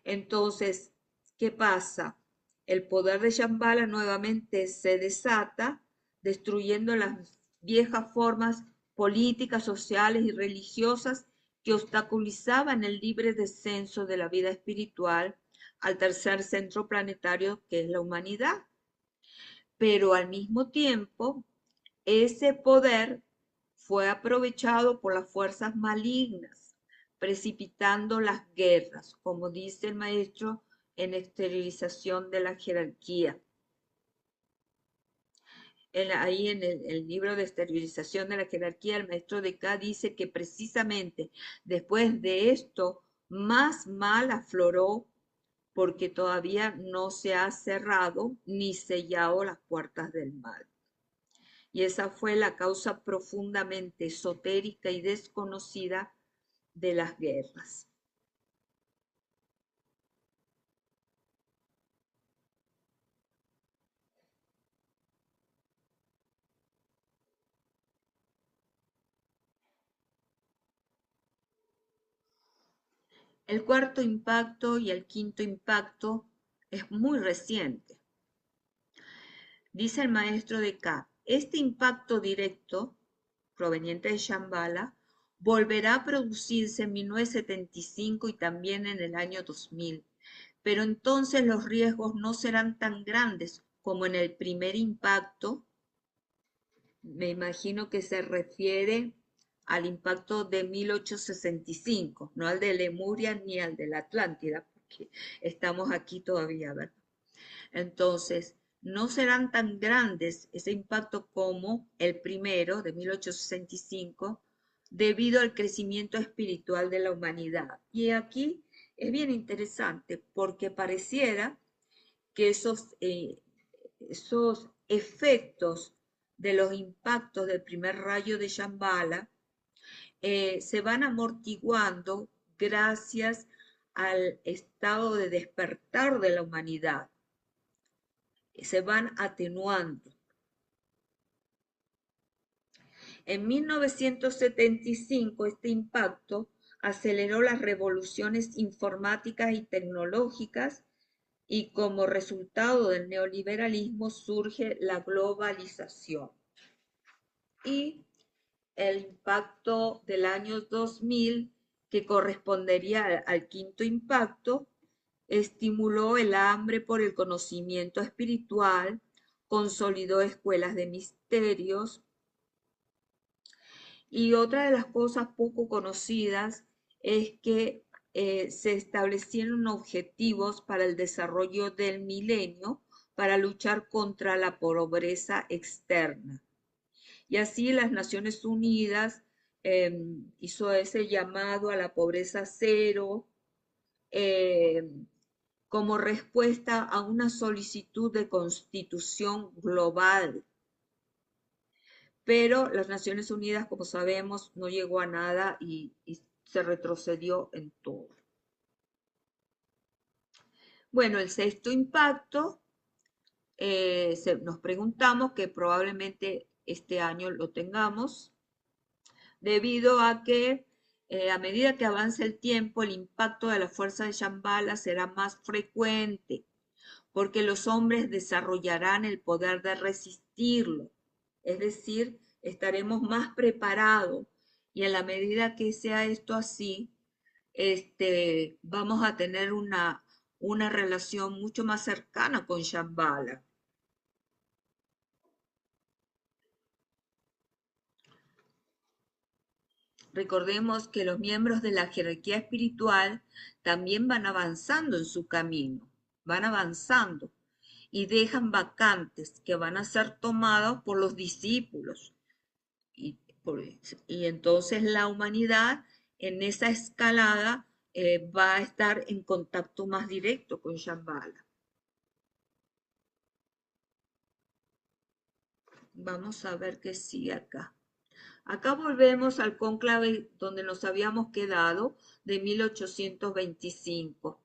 Entonces, ¿qué pasa? El poder de Shambhala nuevamente se desata, destruyendo las viejas formas políticas, sociales y religiosas que obstaculizaban el libre descenso de la vida espiritual al tercer centro planetario, que es la humanidad. Pero al mismo tiempo, ese poder fue aprovechado por las fuerzas malignas, precipitando las guerras, como dice el maestro en Exteriorización de la Jerarquía. Ahí en el libro de Exteriorización de la Jerarquía, el maestro de K dice que precisamente después de esto, más mal afloró, porque todavía no se ha cerrado ni sellado las puertas del mal. Y esa fue la causa profundamente esotérica y desconocida de las guerras. El cuarto impacto y el quinto impacto es muy reciente. Dice el maestro de K, este impacto directo, proveniente de Shambhala, volverá a producirse en 1975 y también en el año 2000, pero entonces los riesgos no serán tan grandes como en el primer impacto. Me imagino que se refiere al impacto de 1865, no al de Lemuria ni al de la Atlántida, porque estamos aquí todavía, ¿verdad? Entonces, no serán tan grandes ese impacto como el primero de 1865, debido al crecimiento espiritual de la humanidad. Y aquí es bien interesante porque pareciera que esos efectos de los impactos del primer rayo de Shambhala se van amortiguando gracias al estado de despertar de la humanidad, se van atenuando. En 1975 este impacto aceleró las revoluciones informáticas y tecnológicas y como resultado del neoliberalismo surge la globalización. Y el impacto del año 2000, que correspondería al quinto impacto, estimuló el hambre por el conocimiento espiritual, consolidó escuelas de misterios, y otra de las cosas poco conocidas es que se establecieron objetivos para el desarrollo del milenio para luchar contra la pobreza externa. Y así las Naciones Unidas hizo ese llamado a la pobreza cero como respuesta a una solicitud de constitución global. Pero las Naciones Unidas, como sabemos, no llegó a nada y se retrocedió en todo. Bueno, el sexto impacto, nos preguntamos que probablemente este año lo tengamos, debido a que a medida que avance el tiempo, el impacto de la fuerza de Shambhala será más frecuente, porque los hombres desarrollarán el poder de resistirlo. Es decir, estaremos más preparados y en la medida que sea esto así, vamos a tener una relación mucho más cercana con Shambhala. Recordemos que los miembros de la jerarquía espiritual también van avanzando en su camino, van avanzando y dejan vacantes que van a ser tomados por los discípulos. Y entonces la humanidad en esa escalada va a estar en contacto más directo con Shambhala. Vamos a ver qué sigue acá. Acá volvemos al cónclave donde nos habíamos quedado de 1825.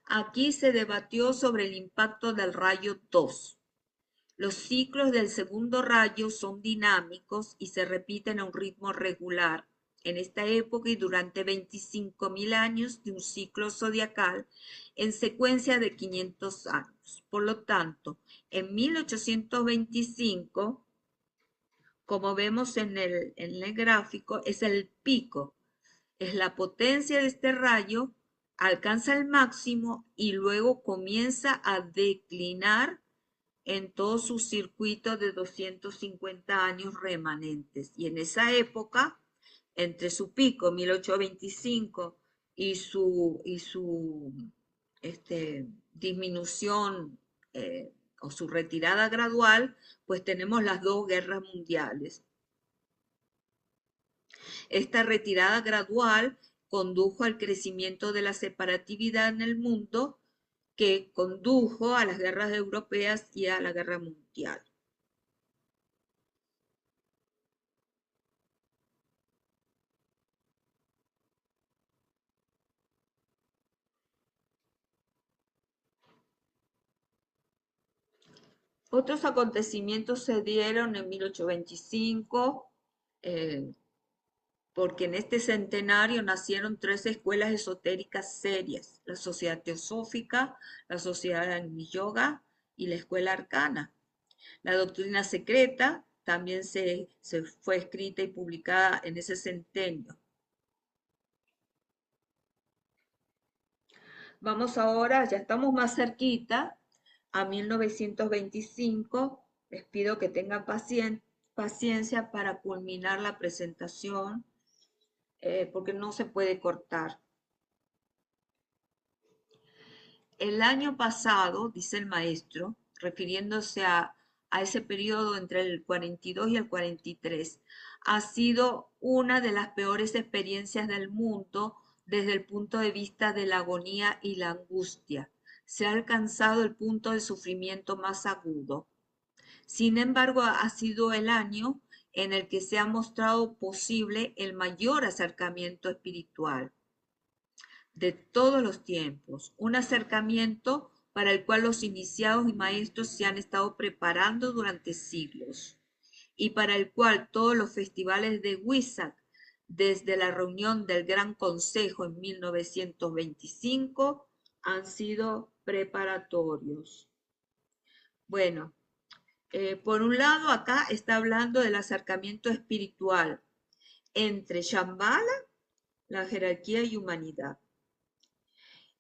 Aquí se debatió sobre el impacto del rayo 2. Los ciclos del segundo rayo son dinámicos y se repiten a un ritmo regular. En esta época y durante 25.000 años de un ciclo zodiacal en secuencia de 500 años. Por lo tanto, en 1825, como vemos en el gráfico, es el pico, es la potencia de este rayo, alcanza el máximo y luego comienza a declinar en todo su circuito de 250 años remanentes. Y en esa época, entre su pico, 1825, y su disminución o su retirada gradual, pues tenemos las dos guerras mundiales. Esta retirada gradual condujo al crecimiento de la separatividad en el mundo, que condujo a las guerras europeas y a la guerra mundial. Otros acontecimientos se dieron en 1825, porque en este centenario nacieron 3 escuelas esotéricas serias: la Sociedad Teosófica, la Sociedad Agni Yoga y la Escuela Arcana. La doctrina secreta también se fue escrita y publicada en ese centenio. Vamos ahora, ya estamos más cerquita, a 1925. Les pido que tengan paciencia para culminar la presentación, porque no se puede cortar. El año pasado, dice el maestro, refiriéndose a ese periodo entre el 42 y el 43, ha sido una de las peores experiencias del mundo desde el punto de vista de la agonía y la angustia. Se ha alcanzado el punto de sufrimiento más agudo. Sin embargo, ha sido el año en el que se ha mostrado posible el mayor acercamiento espiritual de todos los tiempos, un acercamiento para el cual los iniciados y maestros se han estado preparando durante siglos y para el cual todos los festivales de Huizac, desde la reunión del Gran Consejo en 1925, han sido preparatorios. Bueno, por un lado, acá está hablando del acercamiento espiritual entre Shambhala, la jerarquía y humanidad.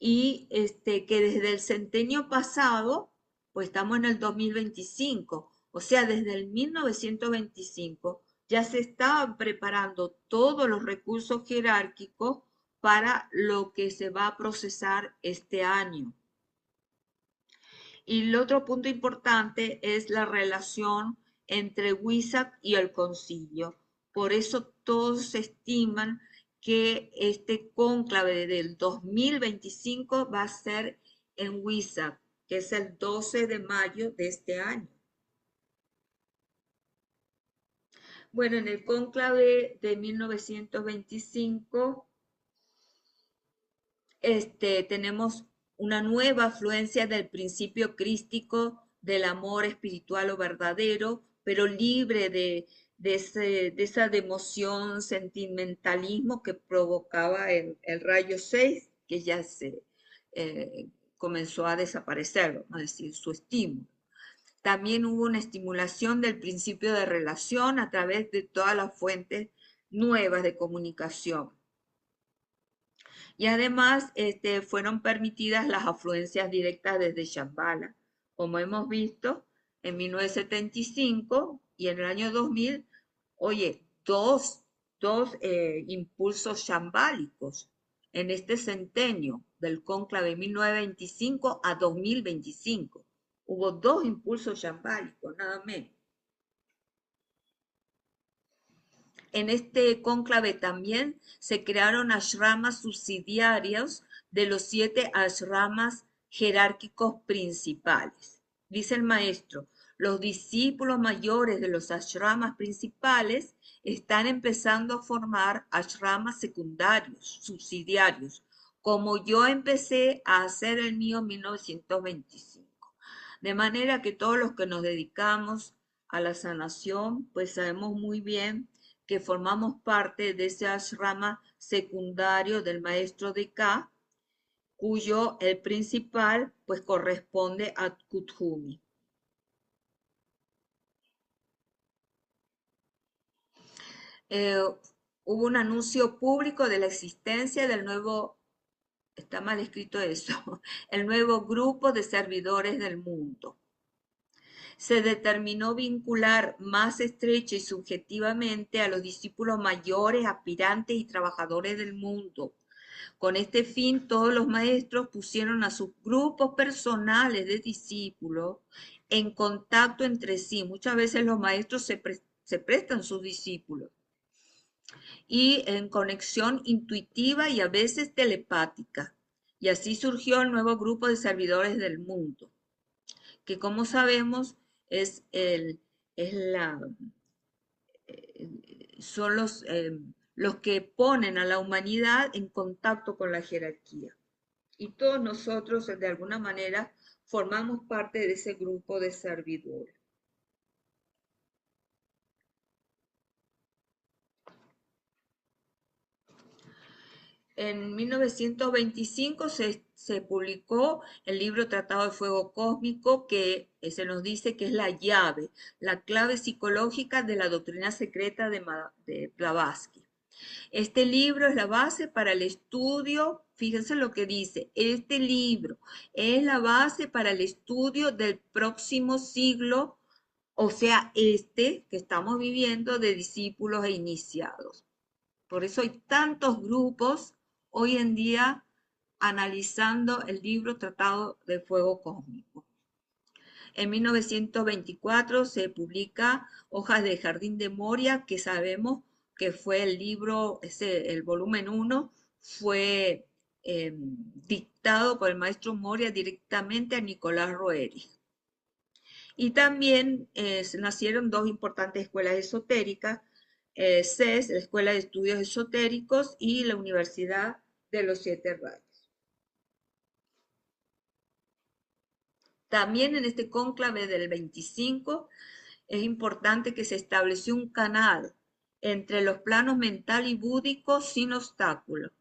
Y que desde el centenio pasado, pues estamos en el 2025, o sea, desde el 1925 ya se estaban preparando todos los recursos jerárquicos para lo que se va a procesar este año. Y el otro punto importante es la relación entre Huizac y el concilio. Por eso todos estiman que este cónclave del 2025 va a ser en Huizac, que es el 12 de mayo de este año. Bueno, en el cónclave de 1925 tenemos una nueva afluencia del principio crístico del amor espiritual o verdadero, pero libre de esa emoción, sentimentalismo que provocaba el rayo 6, que ya se comenzó a desaparecer, vamos a decir, su estímulo. También hubo una estimulación del principio de relación a través de todas las fuentes nuevas de comunicación. Y además fueron permitidas las afluencias directas desde Shambhala. Como hemos visto, en 1975 y en el año 2000, oye, dos impulsos shambálicos en este centenio del cónclave 1925 a 2025. Hubo dos impulsos shambálicos, nada menos. En este cónclave también se crearon ashramas subsidiarios de los 7 ashramas jerárquicos principales. Dice el maestro, los discípulos mayores de los ashramas principales están empezando a formar ashramas secundarios, subsidiarios, como yo empecé a hacer el mío en 1925. De manera que todos los que nos dedicamos a la sanación, pues sabemos muy bien que formamos parte de ese ashrama secundario del maestro de K, cuyo el principal pues corresponde a Kuthumi. Hubo un anuncio público de la existencia del nuevo, está mal escrito eso, el nuevo grupo de servidores del mundo. Se determinó vincular más estrecha y subjetivamente a los discípulos mayores, aspirantes y trabajadores del mundo. Con este fin, todos los maestros pusieron a sus grupos personales de discípulos en contacto entre sí. Muchas veces los maestros se prestan sus discípulos. Y en conexión intuitiva y a veces telepática. Y así surgió el nuevo grupo de servidores del mundo, que como sabemos son los que ponen a la humanidad en contacto con la jerarquía. Y todos nosotros, de alguna manera, formamos parte de ese grupo de servidores. En 1925 se publicó el libro Tratado de Fuego Cósmico, que se nos dice que es la llave, la clave psicológica de la doctrina secreta de Blavatsky. Este libro es la base para el estudio, fíjense lo que dice, este libro es la base para el estudio del próximo siglo o sea, este que estamos viviendo de discípulos e iniciados. Por eso hay tantos grupos hoy en día analizando el libro Tratado de Fuego Cósmico. En 1924 se publica Hojas de Jardín de Moria, que sabemos que fue el libro, el volumen 1, fue dictado por el maestro Moria directamente a Nicolás Roerich. Y también nacieron dos importantes escuelas esotéricas, CES, la Escuela de Estudios Esotéricos, y la Universidad de los Siete Rayos. También en este cónclave del 25 es importante que se estableció un canal entre los planos mental y búdico sin obstáculos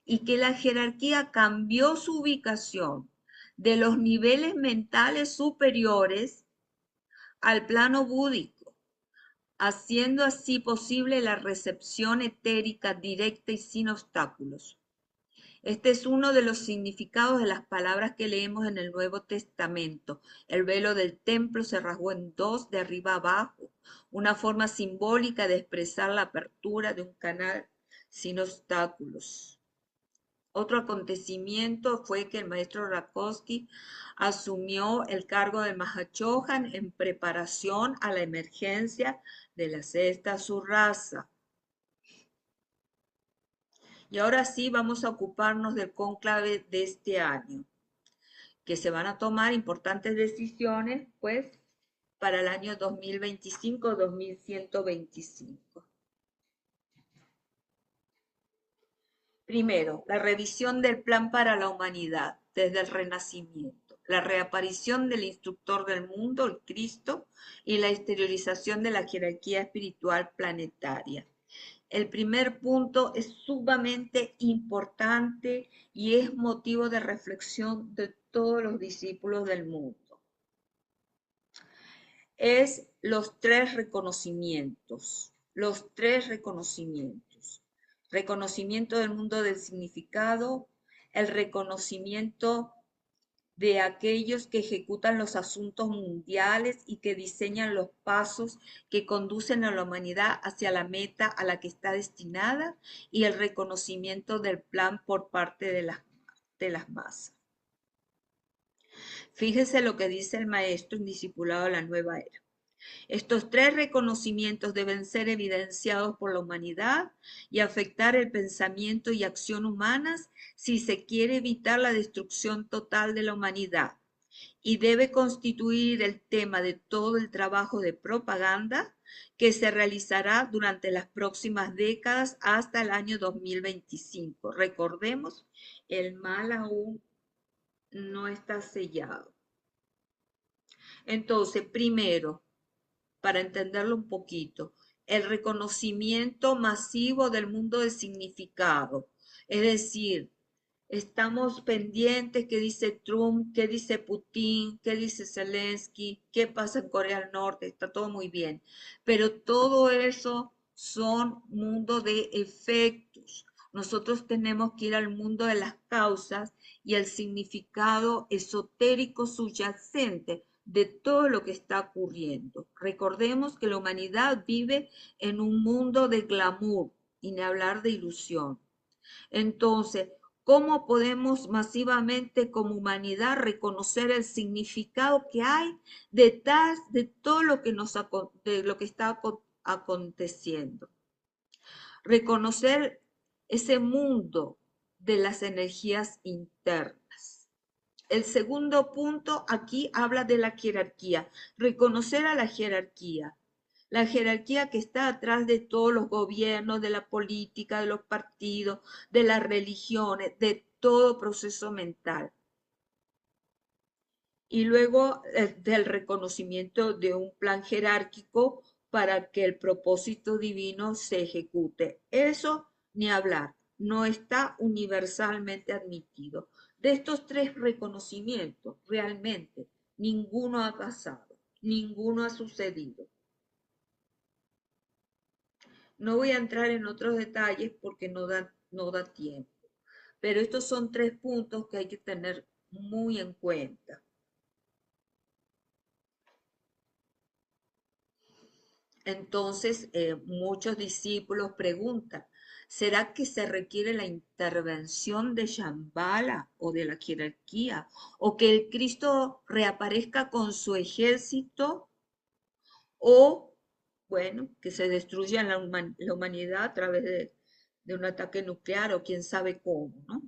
y que la jerarquía cambió su ubicación de los niveles mentales superiores al plano búdico, haciendo así posible la recepción etérica directa y sin obstáculos. Este es uno de los significados de las palabras que leemos en el Nuevo Testamento. El velo del templo se rasgó en dos, de arriba a abajo, una forma simbólica de expresar la apertura de un canal sin obstáculos. Otro acontecimiento fue que el maestro Rakowski asumió el cargo de Mahachohan en preparación a la emergencia de la sexta subraza. Y ahora sí vamos a ocuparnos del cónclave de este año, que se van a tomar importantes decisiones, pues, para el año 2025-2125. Primero, la revisión del plan para la humanidad desde el Renacimiento, la reaparición del instructor del mundo, el Cristo, y la exteriorización de la jerarquía espiritual planetaria. El primer punto es sumamente importante y es motivo de reflexión de todos los discípulos del mundo. Es los tres reconocimientos, reconocimiento del mundo del significado, el reconocimiento de aquellos que ejecutan los asuntos mundiales y que diseñan los pasos que conducen a la humanidad hacia la meta a la que está destinada, y el reconocimiento del plan por parte de las masas. Fíjese lo que dice el maestro en Discipulado de la Nueva Era. Estos tres reconocimientos deben ser evidenciados por la humanidad y afectar el pensamiento y acción humanas si se quiere evitar la destrucción total de la humanidad, y debe constituir el tema de todo el trabajo de propaganda que se realizará durante las próximas décadas hasta el año 2025. Recordemos, el mal aún no está sellado. Entonces, primero, para entenderlo un poquito, el reconocimiento masivo del mundo del significado. Es decir, estamos pendientes qué dice Trump, qué dice Putin, qué dice Zelensky, qué pasa en Corea del Norte, está todo muy bien. Pero todo eso son mundos de efectos. Nosotros tenemos que ir al mundo de las causas y el significado esotérico subyacente de todo lo que está ocurriendo. Recordemos que la humanidad vive en un mundo de glamour y ni hablar de ilusión. Entonces, ¿cómo podemos masivamente como humanidad reconocer el significado que hay detrás de todo lo que, de lo que está aconteciendo? Reconocer ese mundo de las energías internas. El segundo punto aquí habla de la jerarquía, reconocer a la jerarquía que está atrás de todos los gobiernos, de la política, de los partidos, de las religiones, de todo proceso mental. Y luego del reconocimiento de un plan jerárquico para que el propósito divino se ejecute. Eso ni hablar, no está universalmente admitido. De estos tres reconocimientos, realmente, ninguno ha pasado, ninguno ha sucedido. No voy a entrar en otros detalles porque no da tiempo, pero estos son tres puntos que hay que tener muy en cuenta. Entonces, muchos discípulos preguntan, ¿será que se requiere la intervención de Shambhala o de la jerarquía? ¿O que el Cristo reaparezca con su ejército? ¿O, bueno, que se destruya la humanidad a través de un ataque nuclear o quién sabe cómo, ¿no?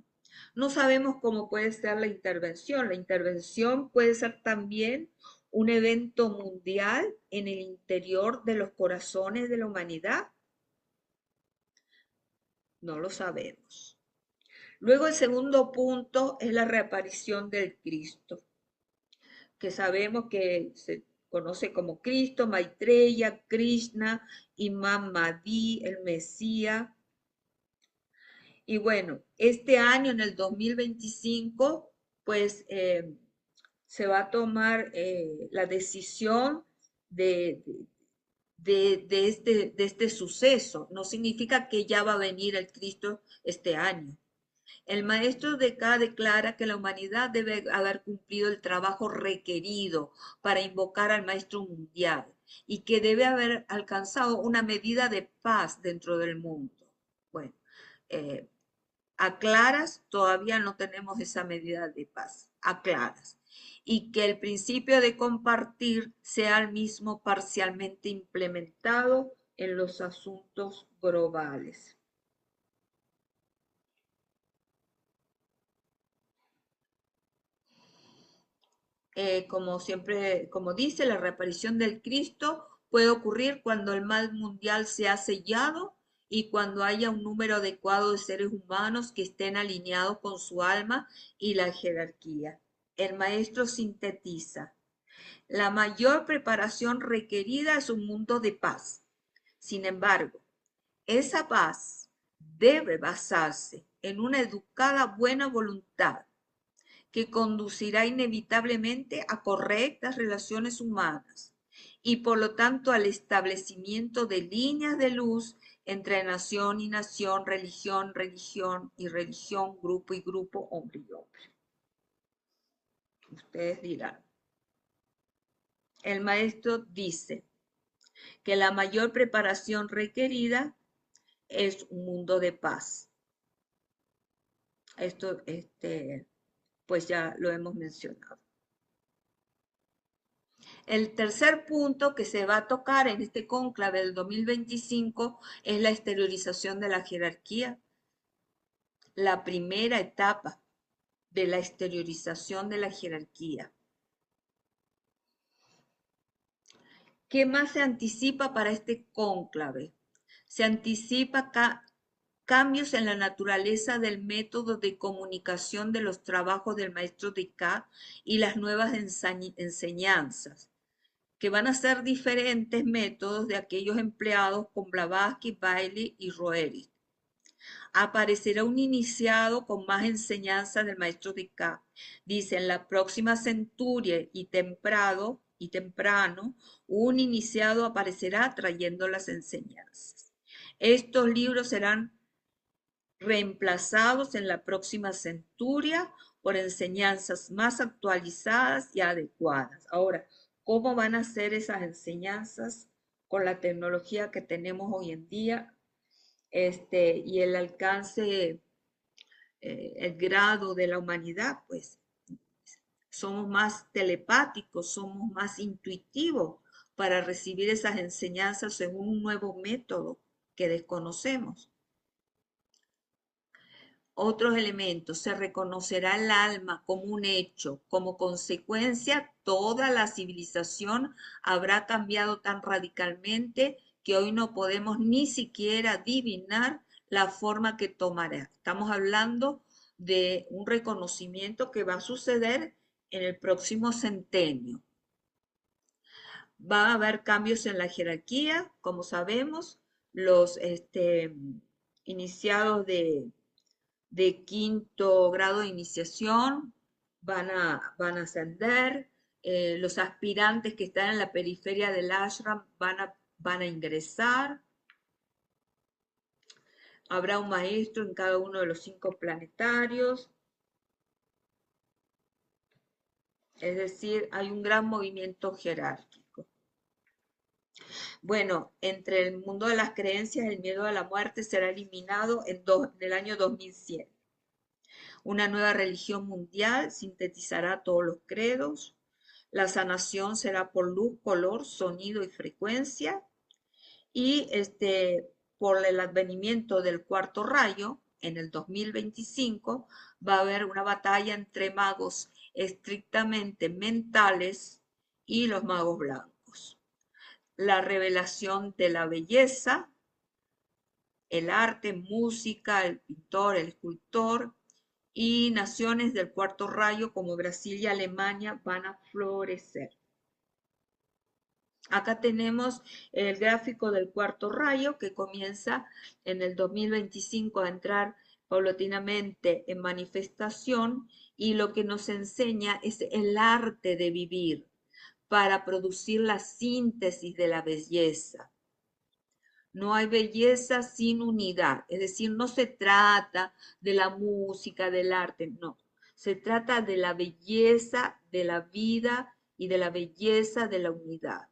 No sabemos cómo puede ser la intervención. La intervención puede ser también un evento mundial en el interior de los corazones de la humanidad. No lo sabemos. Luego el segundo punto es la reaparición del Cristo, que sabemos que se conoce como Cristo, Maitreya, Krishna, Imam Mahdi, el Mesías. Y bueno, este año, en el 2025, pues se va a tomar la decisión de, de este suceso. No significa que ya va a venir el Cristo este año. El maestro de K declara que la humanidad debe haber cumplido el trabajo requerido para invocar al maestro mundial y que debe haber alcanzado una medida de paz dentro del mundo. Bueno, eh, a claras todavía no tenemos esa medida de paz, a claras. Y que el principio de compartir sea el mismo parcialmente implementado en los asuntos globales. Como siempre, como dice, la reaparición del Cristo puede ocurrir cuando el mal mundial se ha sellado y cuando haya un número adecuado de seres humanos que estén alineados con su alma y la jerarquía. El maestro sintetiza: la mayor preparación requerida es un mundo de paz. Sin embargo, esa paz debe basarse en una educada buena voluntad que conducirá inevitablemente a correctas relaciones humanas y por lo tanto al establecimiento de líneas de luz entre nación y nación, religión, religión y religión, grupo y grupo, hombre y hombre. Ustedes dirán. El maestro dice que la mayor preparación requerida es un mundo de paz. Esto, pues ya lo hemos mencionado. El tercer punto que se va a tocar en este cónclave del 2025 es la exteriorización de la jerarquía. La primera etapa de la exteriorización de la jerarquía. ¿Qué más se anticipa para este cónclave? Se anticipa cambios en la naturaleza del método de comunicación de los trabajos del maestro de K y las nuevas enseñanzas, que van a ser diferentes métodos de aquellos empleados con Blavatsky, Bailey y Roerich. Aparecerá un iniciado con más enseñanza del maestro de K. Dice, en la próxima centuria y temprano, un iniciado aparecerá trayendo las enseñanzas. Estos libros serán reemplazados en la próxima centuria por enseñanzas más actualizadas y adecuadas. Ahora, ¿cómo van a ser esas enseñanzas con la tecnología que tenemos hoy en día? Y el alcance, el grado de la humanidad, pues somos más telepáticos, somos más intuitivos para recibir esas enseñanzas según un nuevo método que desconocemos. Otros elementos: se reconocerá el alma como un hecho. Como consecuencia, toda la civilización habrá cambiado tan radicalmente que hoy no podemos ni siquiera adivinar la forma que tomará. Estamos hablando de un reconocimiento que va a suceder en el próximo centenio. Va a haber cambios en la jerarquía, como sabemos, los iniciados de quinto grado de iniciación van a ascender, los aspirantes que están en la periferia del ashram van a ingresar, habrá un maestro en cada uno de los 5 planetarios, es decir, hay un gran movimiento jerárquico. Bueno, entre el mundo de las creencias, el miedo a la muerte será eliminado en el año 2100. Una nueva religión mundial sintetizará todos los credos. La sanación será por luz, color, sonido y frecuencia. Y por el advenimiento del cuarto rayo, en el 2025, va a haber una batalla entre magos estrictamente mentales y los magos blancos. La revelación de la belleza, el arte, música, el pintor, el escultor y naciones del cuarto rayo como Brasil y Alemania van a florecer. Acá tenemos el gráfico del cuarto rayo que comienza en el 2025 a entrar paulatinamente en manifestación y lo que nos enseña es el arte de vivir para producir la síntesis de la belleza. No hay belleza sin unidad, es decir, no se trata de la música, del arte, no. Se trata de la belleza de la vida y de la belleza de la unidad.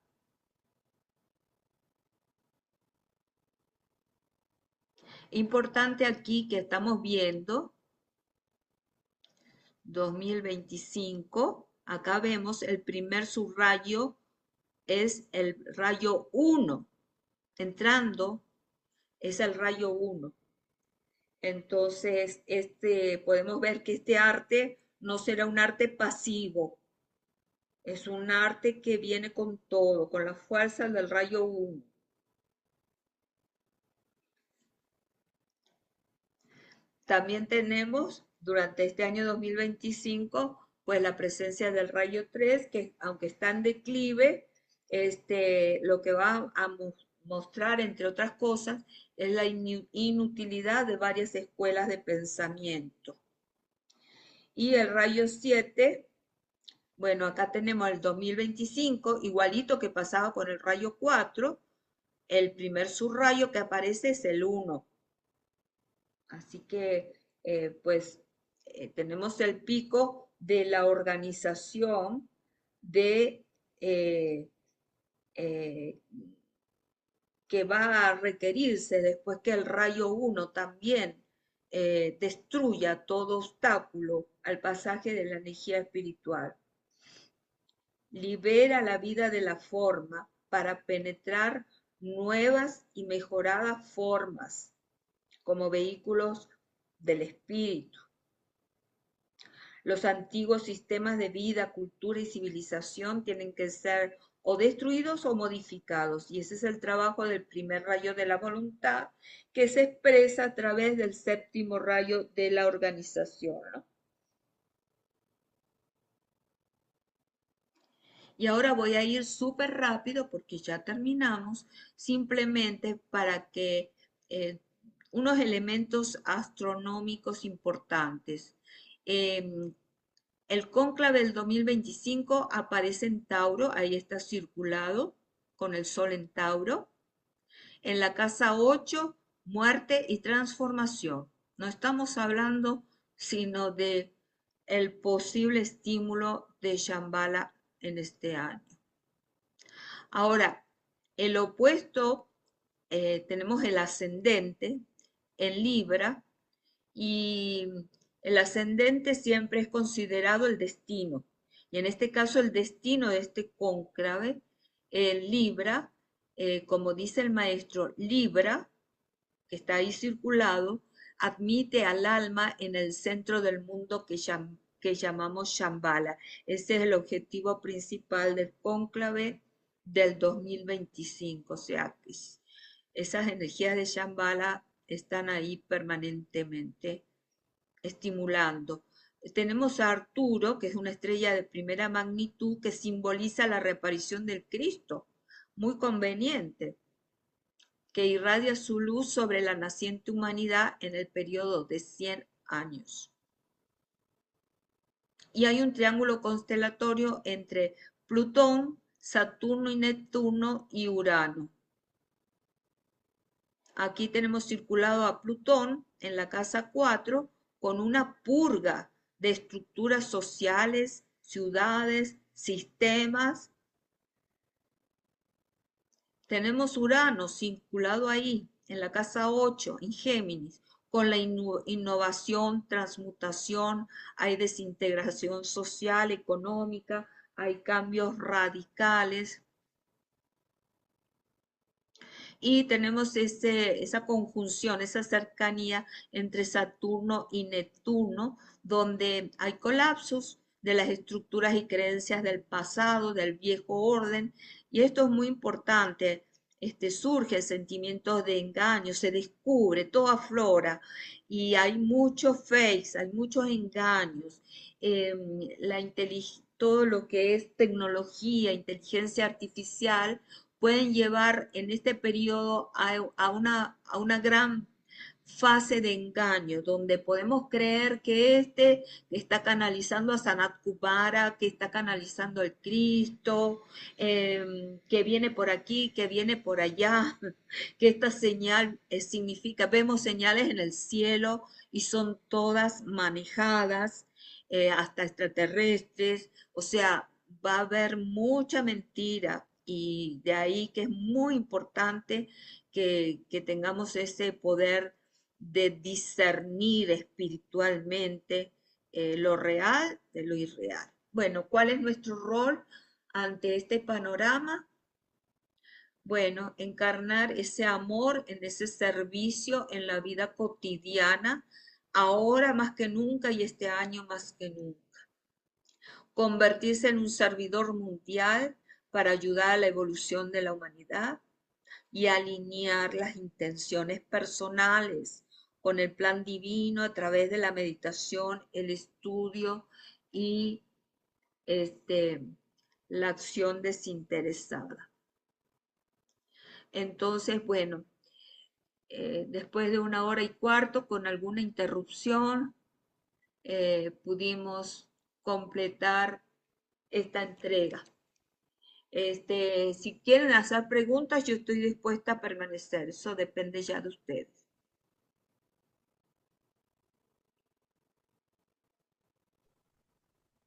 Importante aquí que estamos viendo 2025, acá vemos el primer subrayo es el rayo 1, entrando es el rayo 1. Entonces, podemos ver que este arte no será un arte pasivo, es un arte que viene con todo, con la fuerza del rayo 1. También tenemos durante este año 2025, pues la presencia del rayo 3, que aunque está en declive, lo que va a mostrar, entre otras cosas, es la inutilidad de varias escuelas de pensamiento. Y el rayo 7, bueno, acá tenemos el 2025, igualito que pasaba con el rayo 4, el primer subrayo que aparece es el 1. Así que, tenemos el pico de la organización de que va a requerirse después que el rayo 1 también destruya todo obstáculo al pasaje de la energía espiritual. Libera la vida de la forma para penetrar nuevas y mejoradas formas como vehículos del espíritu. Los antiguos sistemas de vida, cultura y civilización tienen que ser o destruidos o modificados, y ese es el trabajo del primer rayo de la voluntad, que se expresa a través del séptimo rayo de la organización, ¿no? Y ahora voy a ir súper rápido porque ya terminamos, simplemente para que unos elementos astronómicos importantes. El cónclave del 2025 aparece en Tauro, ahí está circulado con el Sol en Tauro. En la casa 8, muerte y transformación. No estamos hablando sino de el posible estímulo de Shambhala en este año. Ahora, el opuesto, tenemos el ascendente en Libra, y el ascendente siempre es considerado el destino. Y en este caso el destino de este cónclave, el Libra, como dice el maestro, Libra, que está ahí circulado, admite al alma en el centro del mundo que llamamos Shambhala. Ese es el objetivo principal del cónclave del 2025. O sea, que esas energías de Shambhala están ahí permanentemente estimulando. Tenemos a Arturo, que es una estrella de primera magnitud que simboliza la reaparición del Cristo, muy conveniente, que irradia su luz sobre la naciente humanidad en el periodo de 100 años. Y hay un triángulo constelatorio entre Plutón, Saturno y Neptuno y Urano. Aquí tenemos circulado a Plutón en la casa 4 con una purga de estructuras sociales, ciudades, sistemas. Tenemos Urano vinculado ahí, en la casa 8, en Géminis, con la innovación, transmutación, hay desintegración social, económica, hay cambios radicales. Y tenemos esa conjunción, esa cercanía entre Saturno y Neptuno, donde hay colapsos de las estructuras y creencias del pasado, del viejo orden, y esto es muy importante. Surge el sentimiento de engaño, se descubre, todo aflora y hay muchos fakes, hay muchos engaños. Todo lo que es tecnología, inteligencia artificial, pueden llevar en este periodo a una gran fase de engaño, donde podemos creer que está canalizando a Sanat Kumara, que está canalizando al Cristo, que viene por aquí, que viene por allá, que esta señal significa, vemos señales en el cielo y son todas manejadas, hasta extraterrestres, o sea, va a haber mucha mentira y de ahí que es muy importante que tengamos ese poder de discernir espiritualmente lo real de lo irreal. Bueno, ¿cuál es nuestro rol ante este panorama? Bueno, encarnar ese amor en ese servicio en la vida cotidiana, ahora más que nunca y este año más que nunca. Convertirse en un servidor mundial para ayudar a la evolución de la humanidad y alinear las intenciones personales con el plan divino a través de la meditación, el estudio y este, la acción desinteresada. Entonces, bueno, después de 1 hora y cuarto, con alguna interrupción, pudimos completar esta entrega. Si quieren hacer preguntas, yo estoy dispuesta a permanecer. Eso depende ya de ustedes.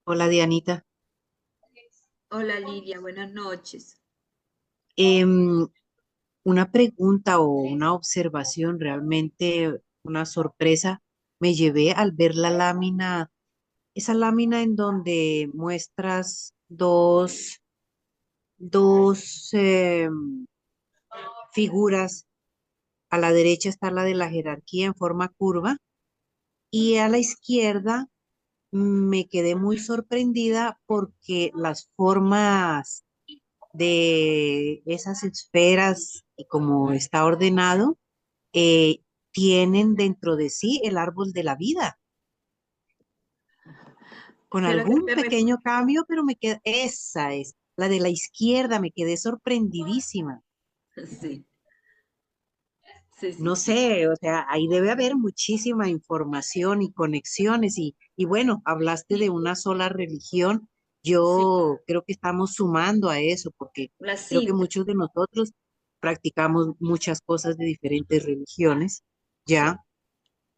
Hola Dianita. Hola Lidia, buenas noches. Em, una pregunta o una observación, realmente una sorpresa, me llevé al ver la lámina, esa lámina en donde muestras dos figuras. A la derecha está la de la jerarquía en forma curva y a la izquierda me quedé muy sorprendida porque las formas de esas esferas y como está ordenado, eh, tienen dentro de sí el árbol de la vida, con ¿Qué es lo que algún te ref- pequeño cambio, pero me quedé, esa es, la de la izquierda, me quedé sorprendidísima. Sí, sí, sí, No sí. sé, o sea, ahí debe haber muchísima información y conexiones y bueno, hablaste de una sola religión. Sí, Yo creo que estamos sumando a eso porque la creo que síntesis. muchos de nosotros practicamos muchas cosas de diferentes religiones, Sí, ¿ya?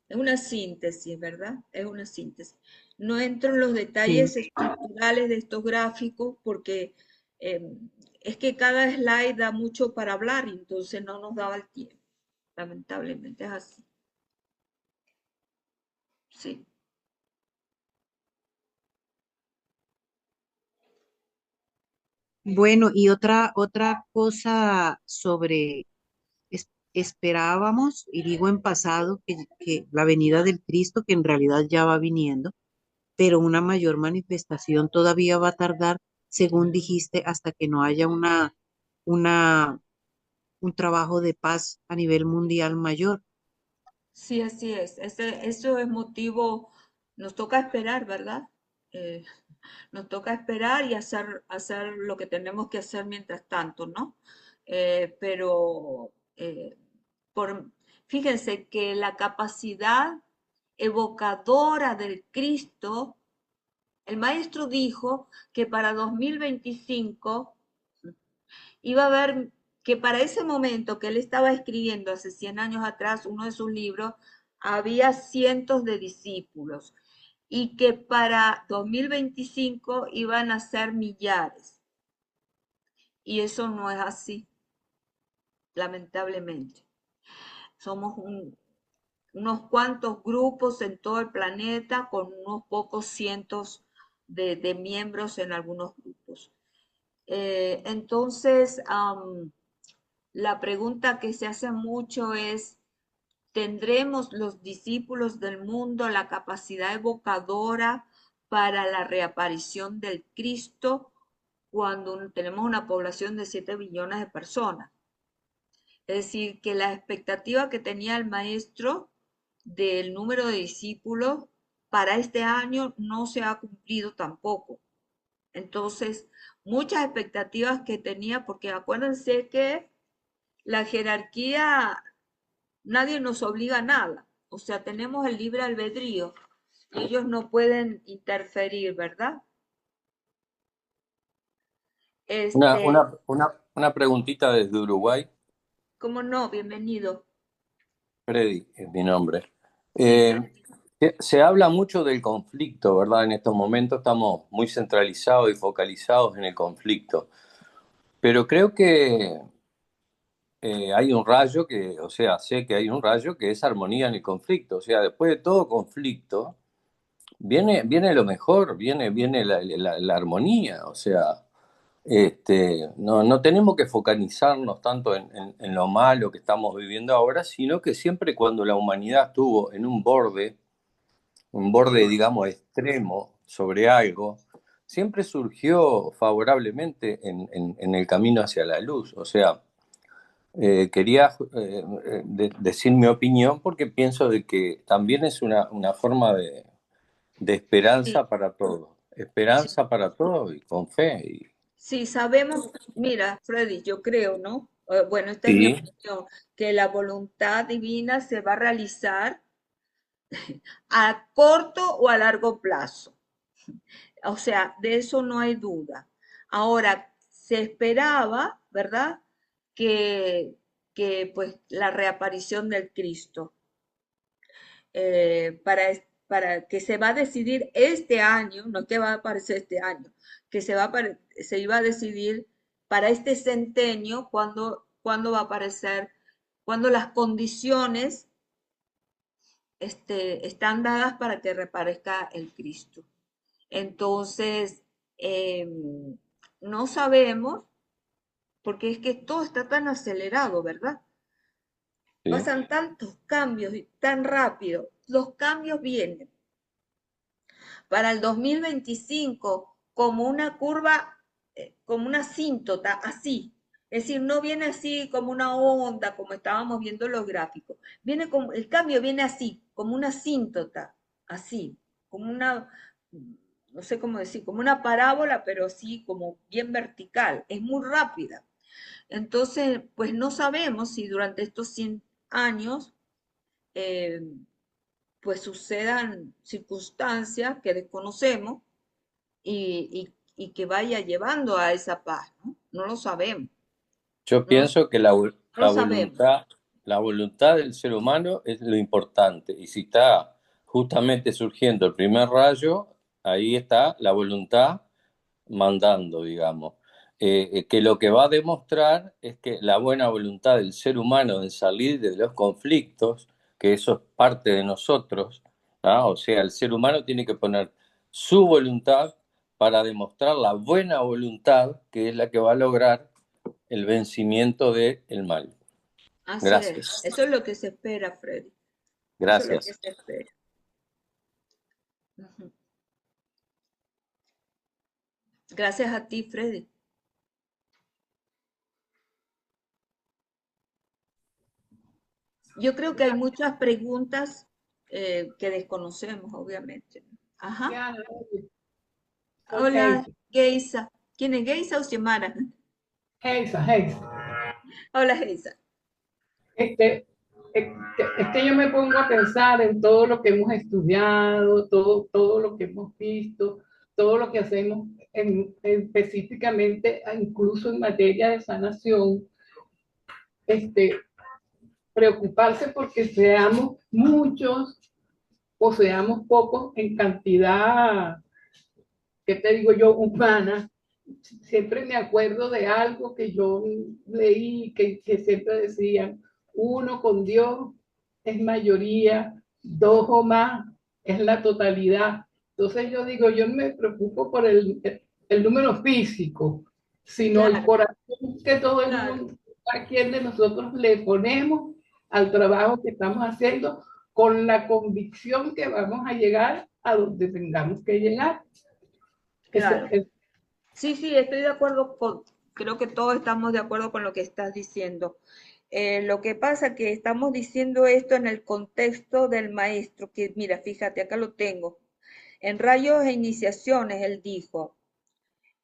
es una síntesis, ¿verdad? Es una síntesis. No entro en los Sí. detalles estructurales de estos gráficos porque eh, es que cada slide da mucho para hablar y entonces no nos daba el tiempo. Lamentablemente es así. Sí. Bueno, y otra cosa sobre, esperábamos, y digo en pasado, que la venida del Cristo, que en realidad ya va viniendo, pero una mayor manifestación todavía va a tardar, según dijiste, hasta que no haya una, un trabajo de paz a nivel mundial mayor. Sí, así es. Eso es motivo, nos toca esperar, ¿verdad? Eh, Nos toca esperar y hacer lo que tenemos que hacer mientras tanto, ¿no? Pero por, fíjense que la capacidad evocadora del Cristo, el maestro dijo que para 2025 iba a haber, que para ese momento que él estaba escribiendo hace 100 años atrás uno de sus libros, había cientos de discípulos y que para 2025 iban a ser millares. Y eso no es así. lamentablemente. Somos unos cuantos grupos en todo el planeta con unos pocos cientos de miembros en algunos grupos. Entonces, la pregunta que se hace mucho es, ¿tendremos los discípulos del mundo la capacidad evocadora para la reaparición del Cristo cuando tenemos una población de 7 billones de personas? Es decir, que la expectativa que tenía el maestro del número de discípulos para este año no se ha cumplido tampoco. Entonces, muchas expectativas que tenía, porque acuérdense que la jerarquía, nadie nos obliga a nada. O sea, tenemos el libre albedrío. Ellos no pueden interferir, ¿verdad? Una, Este, una, una, una preguntita desde Uruguay. ¿cómo no? Bienvenido. Freddy es mi nombre. Sí, Eh, Se habla mucho del conflicto, ¿verdad? En estos momentos estamos muy centralizados y focalizados en el conflicto. Pero creo que hay un rayo que, o sea, sé que hay un rayo que es armonía en el conflicto. O sea, después de todo conflicto, viene lo mejor, viene la armonía. O sea, no tenemos que focalizarnos tanto en lo malo que estamos viviendo ahora, sino que siempre cuando la humanidad estuvo en un borde, digamos, extremo sobre algo, siempre surgió favorablemente en el camino hacia la luz. O sea, quería decir mi opinión porque pienso de que también es una forma de sí, esperanza para todo. sí. Esperanza para todo y con fe. Sí, sabemos, mira, Freddy, yo creo, ¿no? Bueno, esta es mi Sí, opinión, que la voluntad divina se va a realizar a corto o a largo plazo. O sea, de eso no hay duda. Ahora, se esperaba, ¿verdad? Que, que pues la reaparición del Cristo, para que se va a decidir este año, no que va a aparecer este año, que se iba a decidir para este centenio cuándo va a aparecer, cuándo las condiciones están dadas para que reaparezca el Cristo. Entonces, no sabemos, porque es que todo está tan acelerado, ¿verdad? sí. Pasan tantos cambios y tan rápido. Los cambios vienen para el 2025 como una curva, como una asíntota, así. Es decir, no viene así como una onda, como estábamos viendo en los gráficos. El cambio viene así, como una asíntota, así, como una, no sé cómo decir, como una parábola, pero sí como bien vertical. Es muy rápida. Entonces, pues no sabemos si durante estos 100 años eh, pues sucedan circunstancias que desconocemos y que vaya llevando a esa paz, ¿no? No lo sabemos, Yo no, pienso que no lo sabemos. la voluntad del ser humano es lo importante. Y si está justamente surgiendo el primer rayo, ahí está la voluntad mandando, digamos. Que lo que va a demostrar es que la buena voluntad del ser humano en salir de los conflictos, que eso es parte de nosotros, ¿ah? O sea, el ser humano tiene que poner su voluntad para demostrar la buena voluntad, que es la que va a lograr el vencimiento del mal. Así es, Gracias. eso es lo que se espera, Freddy, eso es lo que Gracias. se espera. Ujú. Gracias a ti, Freddy. Yo creo que hay muchas preguntas que desconocemos, obviamente. Ajá. Ya, soy Hola, Geisa. Geisa. ¿Quién es Geisa o Xiomara? Geisa. Hola, Geisa. Este, es que yo me pongo a pensar en todo lo que hemos estudiado, todo lo que hemos visto, todo lo que hacemos específicamente, incluso en materia de sanación, este, preocuparse porque seamos muchos o seamos pocos en cantidad, ¿qué te digo yo?, humana, siempre me acuerdo de algo que yo leí, que siempre decían, uno con Dios es mayoría, dos o más es la totalidad. Entonces yo digo, yo no me preocupo por el número físico, sino el Claro, corazón que todo el claro. mundo, a quien de nosotros le ponemos al trabajo que estamos haciendo, con la convicción que vamos a llegar a donde tengamos que llegar. Claro. Es Sí, sí, estoy de acuerdo creo que todos estamos de acuerdo con lo que estás diciendo. Lo que pasa que estamos diciendo esto en el contexto del maestro, que mira, fíjate, acá lo tengo. En Rayos e Iniciaciones, él dijo,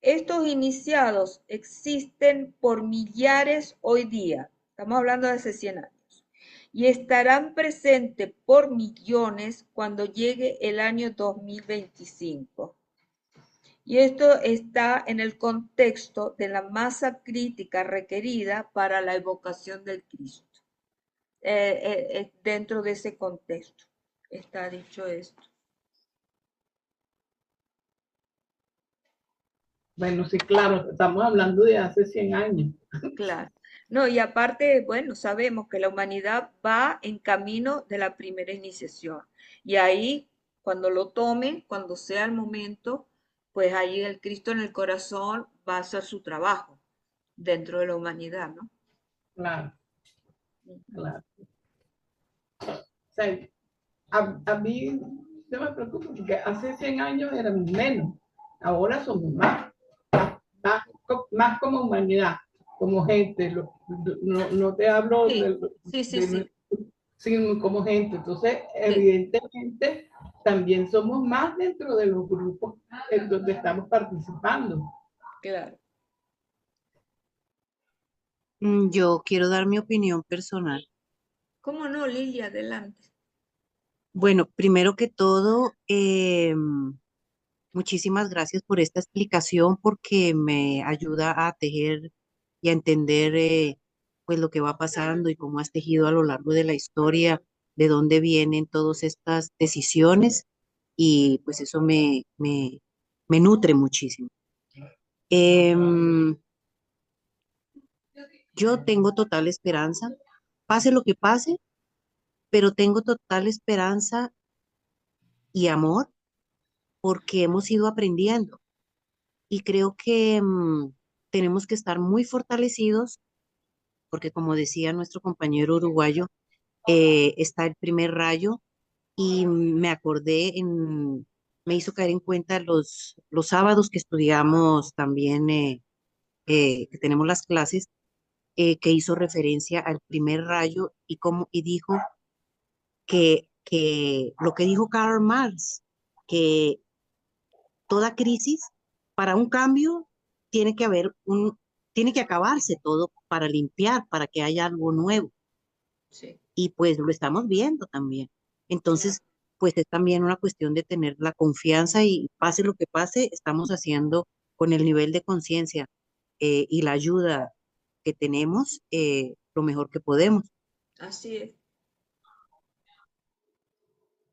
estos iniciados existen por millares hoy día, estamos hablando de hace 100 años, y estarán presentes por millones cuando llegue el año 2025. Y esto está en el contexto de la masa crítica requerida para la evocación del Cristo. Dentro de ese contexto está dicho esto. Bueno, sí, claro, estamos hablando de hace 100 años. Claro. No, y aparte, bueno, sabemos que la humanidad va en camino de la primera iniciación. Y ahí, cuando lo tomen, cuando sea el momento, pues ahí el Cristo en el corazón va a hacer su trabajo dentro de la humanidad, ¿no? Claro, Ujú. claro. O sea, a mí no me preocupa porque hace 100 años eran menos, ahora somos más, más como humanidad, como gente. No te hablo Sí, sí, sí, sí, sino como gente. Entonces, sí, evidentemente, también somos más dentro de los grupos en donde estamos participando. claro. Yo quiero dar mi opinión personal. ¿Cómo no, Lilia? Adelante. Bueno, primero que todo, muchísimas gracias por esta explicación porque me ayuda a tejer y a entender pues lo que va pasando y cómo has tejido a lo largo de la historia, de dónde vienen todas estas decisiones y pues eso me nutre muchísimo. Em, yo tengo total esperanza, pase lo que pase, pero tengo total esperanza y amor porque hemos ido aprendiendo y creo que tenemos que estar muy fortalecidos porque como decía nuestro compañero uruguayo, está el primer rayo y me acordé, me hizo caer en cuenta los sábados que estudiamos también, que tenemos las clases, que hizo referencia al primer rayo y dijo que lo que dijo Karl Marx, que toda crisis, para un cambio, tiene que haber tiene que acabarse todo para limpiar, para que haya algo nuevo. Sí, Y pues lo estamos viendo también. claro. Entonces, pues es también una cuestión de tener la confianza y pase lo que pase, estamos haciendo con el nivel de conciencia y la ayuda que tenemos lo mejor que podemos. Así es,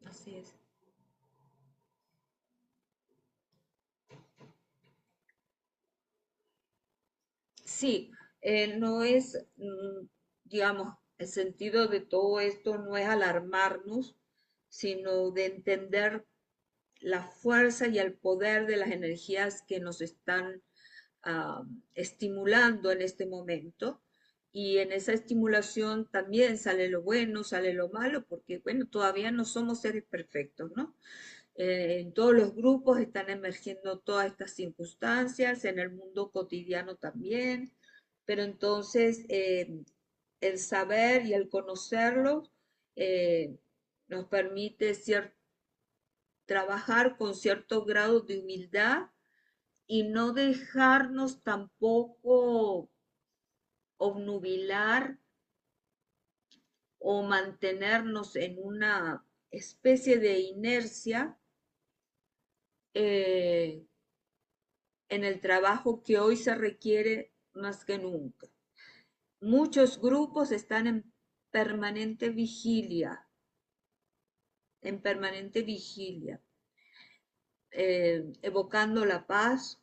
así es. Sí, no es, digamos, el sentido de todo esto no es alarmarnos, sino de entender la fuerza y el poder de las energías que nos están ah, estimulando en este momento. Y en esa estimulación también sale lo bueno, sale lo malo, porque bueno, todavía no somos seres perfectos, ¿no? En todos los grupos están emergiendo todas estas circunstancias, en el mundo cotidiano también, pero entonces el saber y el conocerlo eh, nos permite trabajar con cierto grado de humildad y no dejarnos tampoco obnubilar o mantenernos en una especie de inercia eh, en el trabajo que hoy se requiere más que nunca. Muchos grupos están en permanente vigilia, evocando la paz,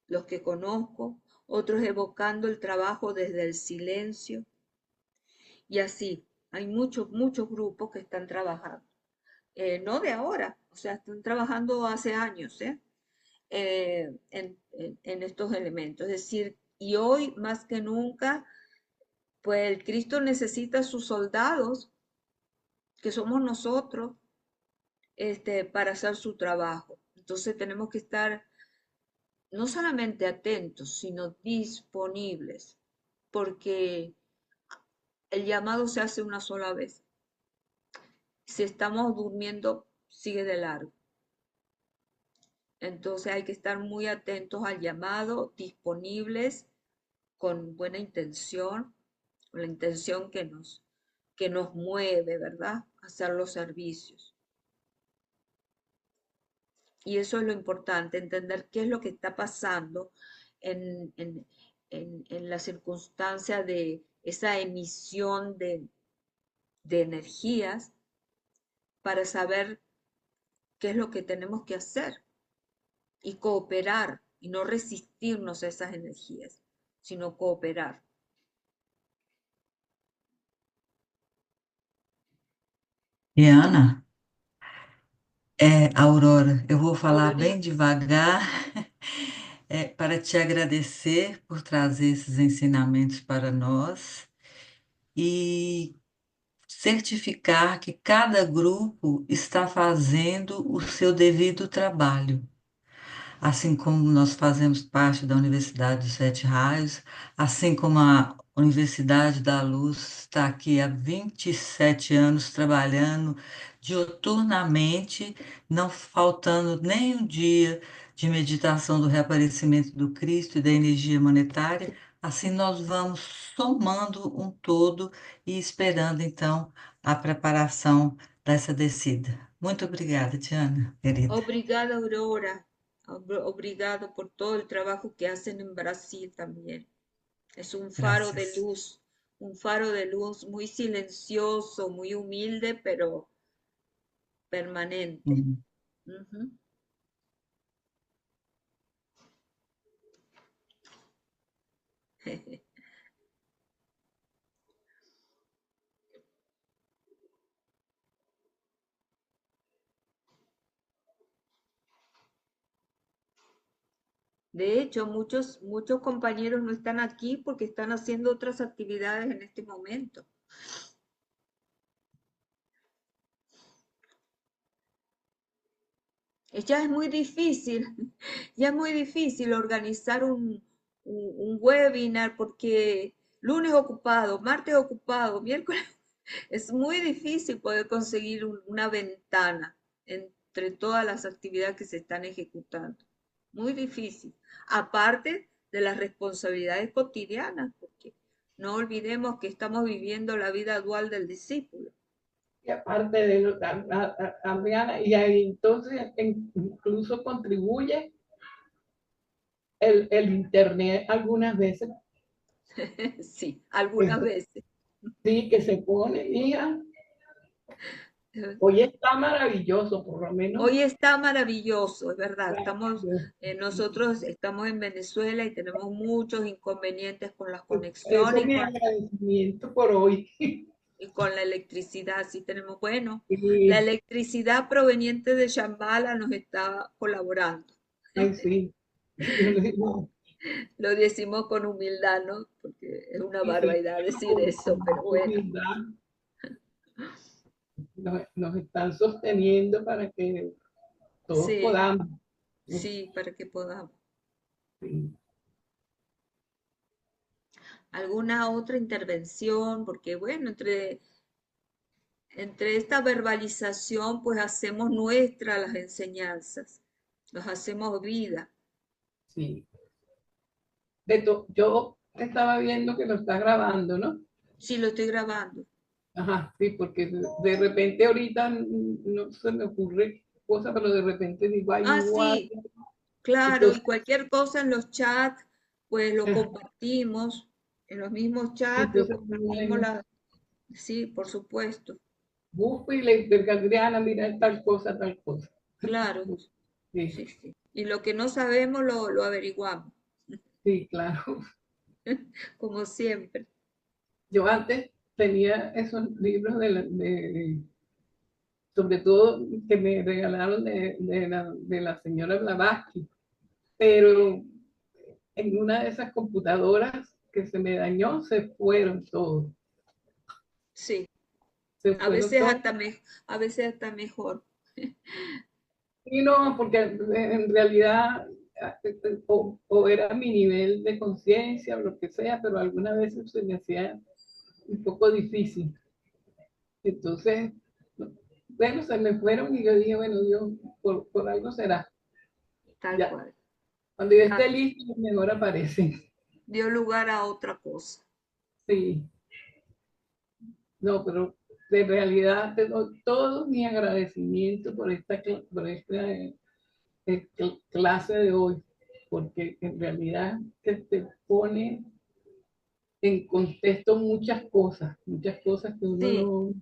los que conozco, otros evocando el trabajo desde el silencio. Y así, hay muchos grupos que están trabajando. No de ahora, o sea, están trabajando hace años, en estos elementos. Es decir, y hoy más que nunca, pues el Cristo necesita sus soldados, que somos nosotros, para hacer su trabajo. Entonces tenemos que estar no solamente atentos, sino disponibles, porque el llamado se hace una sola vez. Si estamos durmiendo, sigue de largo. Entonces hay que estar muy atentos al llamado, disponibles, con buena intención, con la intención que nos mueve, ¿verdad? A hacer los servicios. Y eso es lo importante, entender qué es lo que está pasando en, en, en la circunstancia de esa emisión de energías para saber qué es lo que tenemos que hacer y cooperar y no resistirnos a esas energías, sino cooperar. E Ana, Aurora, eu vou falar bem Aurorita, devagar, para te agradecer por trazer esses ensinamentos para nós e certificar que cada grupo está fazendo o seu devido trabalho. Assim como nós fazemos parte da Universidade dos Sete Raios, assim como a Universidade da Luz está aqui há 27 anos trabalhando diuturnamente, não faltando nem um dia de meditação do reaparecimento do Cristo e da energia monetária, assim nós vamos somando um todo e esperando então a preparação dessa descida. Muito obrigada, Diana, querida. obrigada Aurora, obrigado por todo el trabajo que hacen en Brasil también. Es Graças. un faro de luz muy silencioso, muy humilde, pero permanente. Uhum. Ujú. De hecho, muchos compañeros no están aquí porque están haciendo otras actividades en este momento. Ya es muy difícil, ya es muy difícil organizar un webinar porque lunes ocupado, martes ocupado, miércoles, es muy difícil poder conseguir una ventana entre todas las actividades que se están ejecutando. Muy difícil. Aparte de las responsabilidades cotidianas, porque no olvidemos que estamos viviendo la vida dual del discípulo. Y aparte de lo, Adriana, y ahí entonces incluso contribuye el internet algunas veces, Sí, algunas pues, veces. sí, que se pone, hija, hoy está maravilloso, por lo menos. Hoy está maravilloso, es verdad. Maravilloso. Nosotros estamos en Venezuela y tenemos muchos inconvenientes con las Por eso conexiones mi agradecimiento por hoy. y con la electricidad. Sí tenemos, bueno, la Sí, electricidad proveniente de Shambhala nos está colaborando. ay, sí. Yo le digo, Lo decimos con humildad, ¿no? Porque es una sí, sí, barbaridad decir con eso, pero bueno, humildad nos están sosteniendo para que todos sí, podamos. sí, para que podamos. Sí. ¿Alguna otra intervención? Porque bueno, entre esta verbalización, pues hacemos nuestras las enseñanzas, los hacemos vida. Sí. Yo estaba viendo que lo está grabando, ¿no? Sí, lo estoy grabando. Ajá, sí, porque de repente ahorita no se me ocurre cosa, pero de repente digo, ay, Ah, guau. sí, claro, y Entonces, cualquier cosa en los chats, pues lo compartimos, en los mismos chats lo entonces compartimos, sí, por supuesto, busco y le digo, Adriana, mira tal cosa, tal cosa. claro, Sí, sí, sí. Y lo que no sabemos lo averiguamos. Sí, claro. como siempre. Yo antes tenía esos libros sobre todo que me regalaron de la señora Blavatsky, pero en una de esas computadoras que se me dañó, se fueron todos. Sí, Se a fueron veces todos. a veces hasta mejor. Y no, porque en realidad o era mi nivel de conciencia o lo que sea, pero algunas veces se me hacía un poco difícil. Entonces, bueno, se me fueron y yo dije, bueno, Dios, por algo será. Tal Ya. cual. Cuando yo esté listo, mejor aparece. Dio lugar a otra cosa. Sí. No, pero de realidad tengo todo mi agradecimiento por esta clase de hoy, porque en realidad te pone en contexto muchas cosas que uno Sí, no...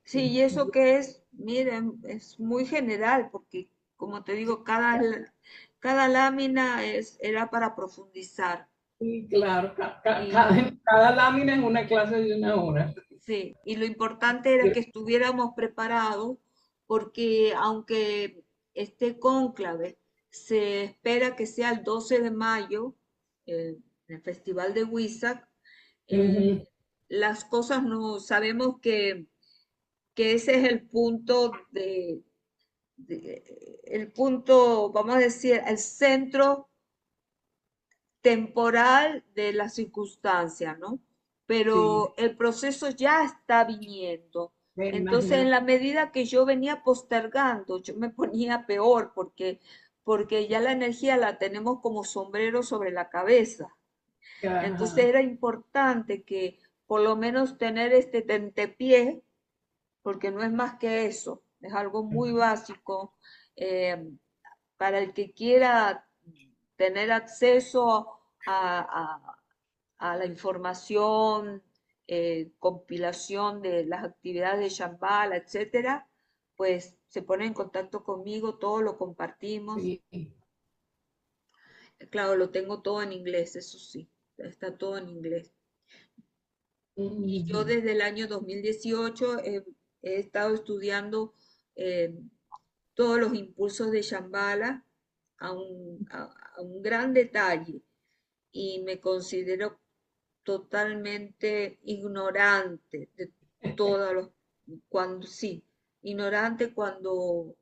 sí, y eso que es, miren, es muy general, porque como te digo, cada lámina era para profundizar. Sí, claro, Y cada lámina es una clase de 1 hora. sí, y lo importante era que estuviéramos preparados, porque aunque este cónclave se espera que sea el 12 de mayo, en el Festival de Huizac, Ujú. las cosas no sabemos que ese es el punto el punto, vamos a decir, el centro temporal de la circunstancia, ¿no? Sí, Pero el proceso ya está viniendo. me Entonces, en imagino. la medida que yo venía postergando, yo me ponía peor porque ya la energía la tenemos como sombrero sobre la cabeza. Entonces Ajá. era importante que por lo menos tener este tentepié, porque no es más que eso, es algo muy básico eh, para el que quiera tener acceso a la información, compilación de las actividades de Shambhala, etcétera, pues se pone en contacto conmigo, todo lo compartimos. Sí. Claro, lo tengo todo en inglés, eso sí, está todo en inglés. Y yo Ujú. desde el año 2018 he estado estudiando eh, todos los impulsos de Shambhala a un gran detalle y me considero totalmente ignorante de todos los, cuando sí, ignorante cuando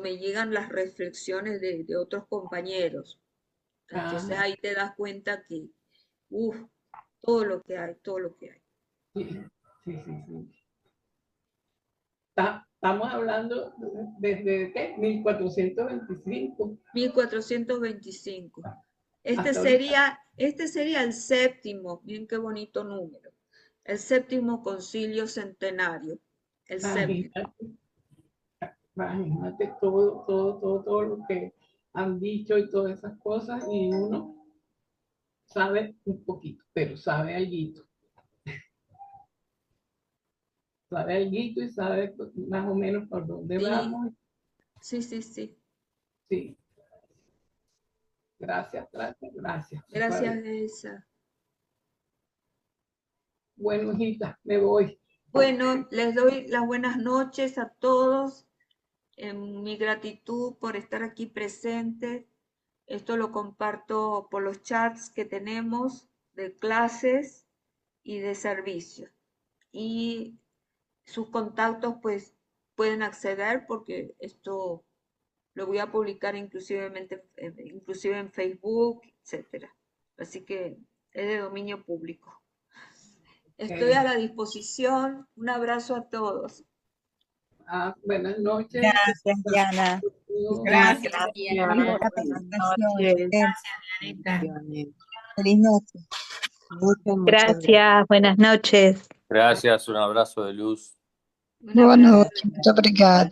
me llegan las reflexiones de otros compañeros. Entonces Ajá. ahí te das cuenta que, uff, todo lo que hay, todo lo que hay. Sí, sí, sí, sí. Estamos hablando desde ¿qué? 1425 1425. hasta ahorita. Este sería el séptimo, bien qué bonito número, el séptimo concilio centenario, el séptimo. Imagínate, imagínate todo lo que han dicho y todas esas cosas, y uno sabe un poquito, pero sabe alguito y sabe más o menos por dónde Sí, vamos. sí, sí, sí. Sí, gracias, gracias, gracias. Gracias, Elsa. Bueno, hijita, me voy. Bueno, les doy las buenas noches a todos. Mi gratitud por estar aquí presente. Esto lo comparto por los chats que tenemos de clases y de servicios. Y sus contactos pues pueden acceder porque esto lo voy a publicar inclusive en Facebook, etcétera. Así que es de dominio público. Estoy a la disposición. Un abrazo a todos. Buenas noches. Gracias, Diana. Gracias, Gracias Diana. por la Buenas presentación. noches. Feliz noche. Muchas gracias. Gracias, buenas noches. Gracias, un abrazo de luz. Un Boa abrazo. noite, muito obrigada.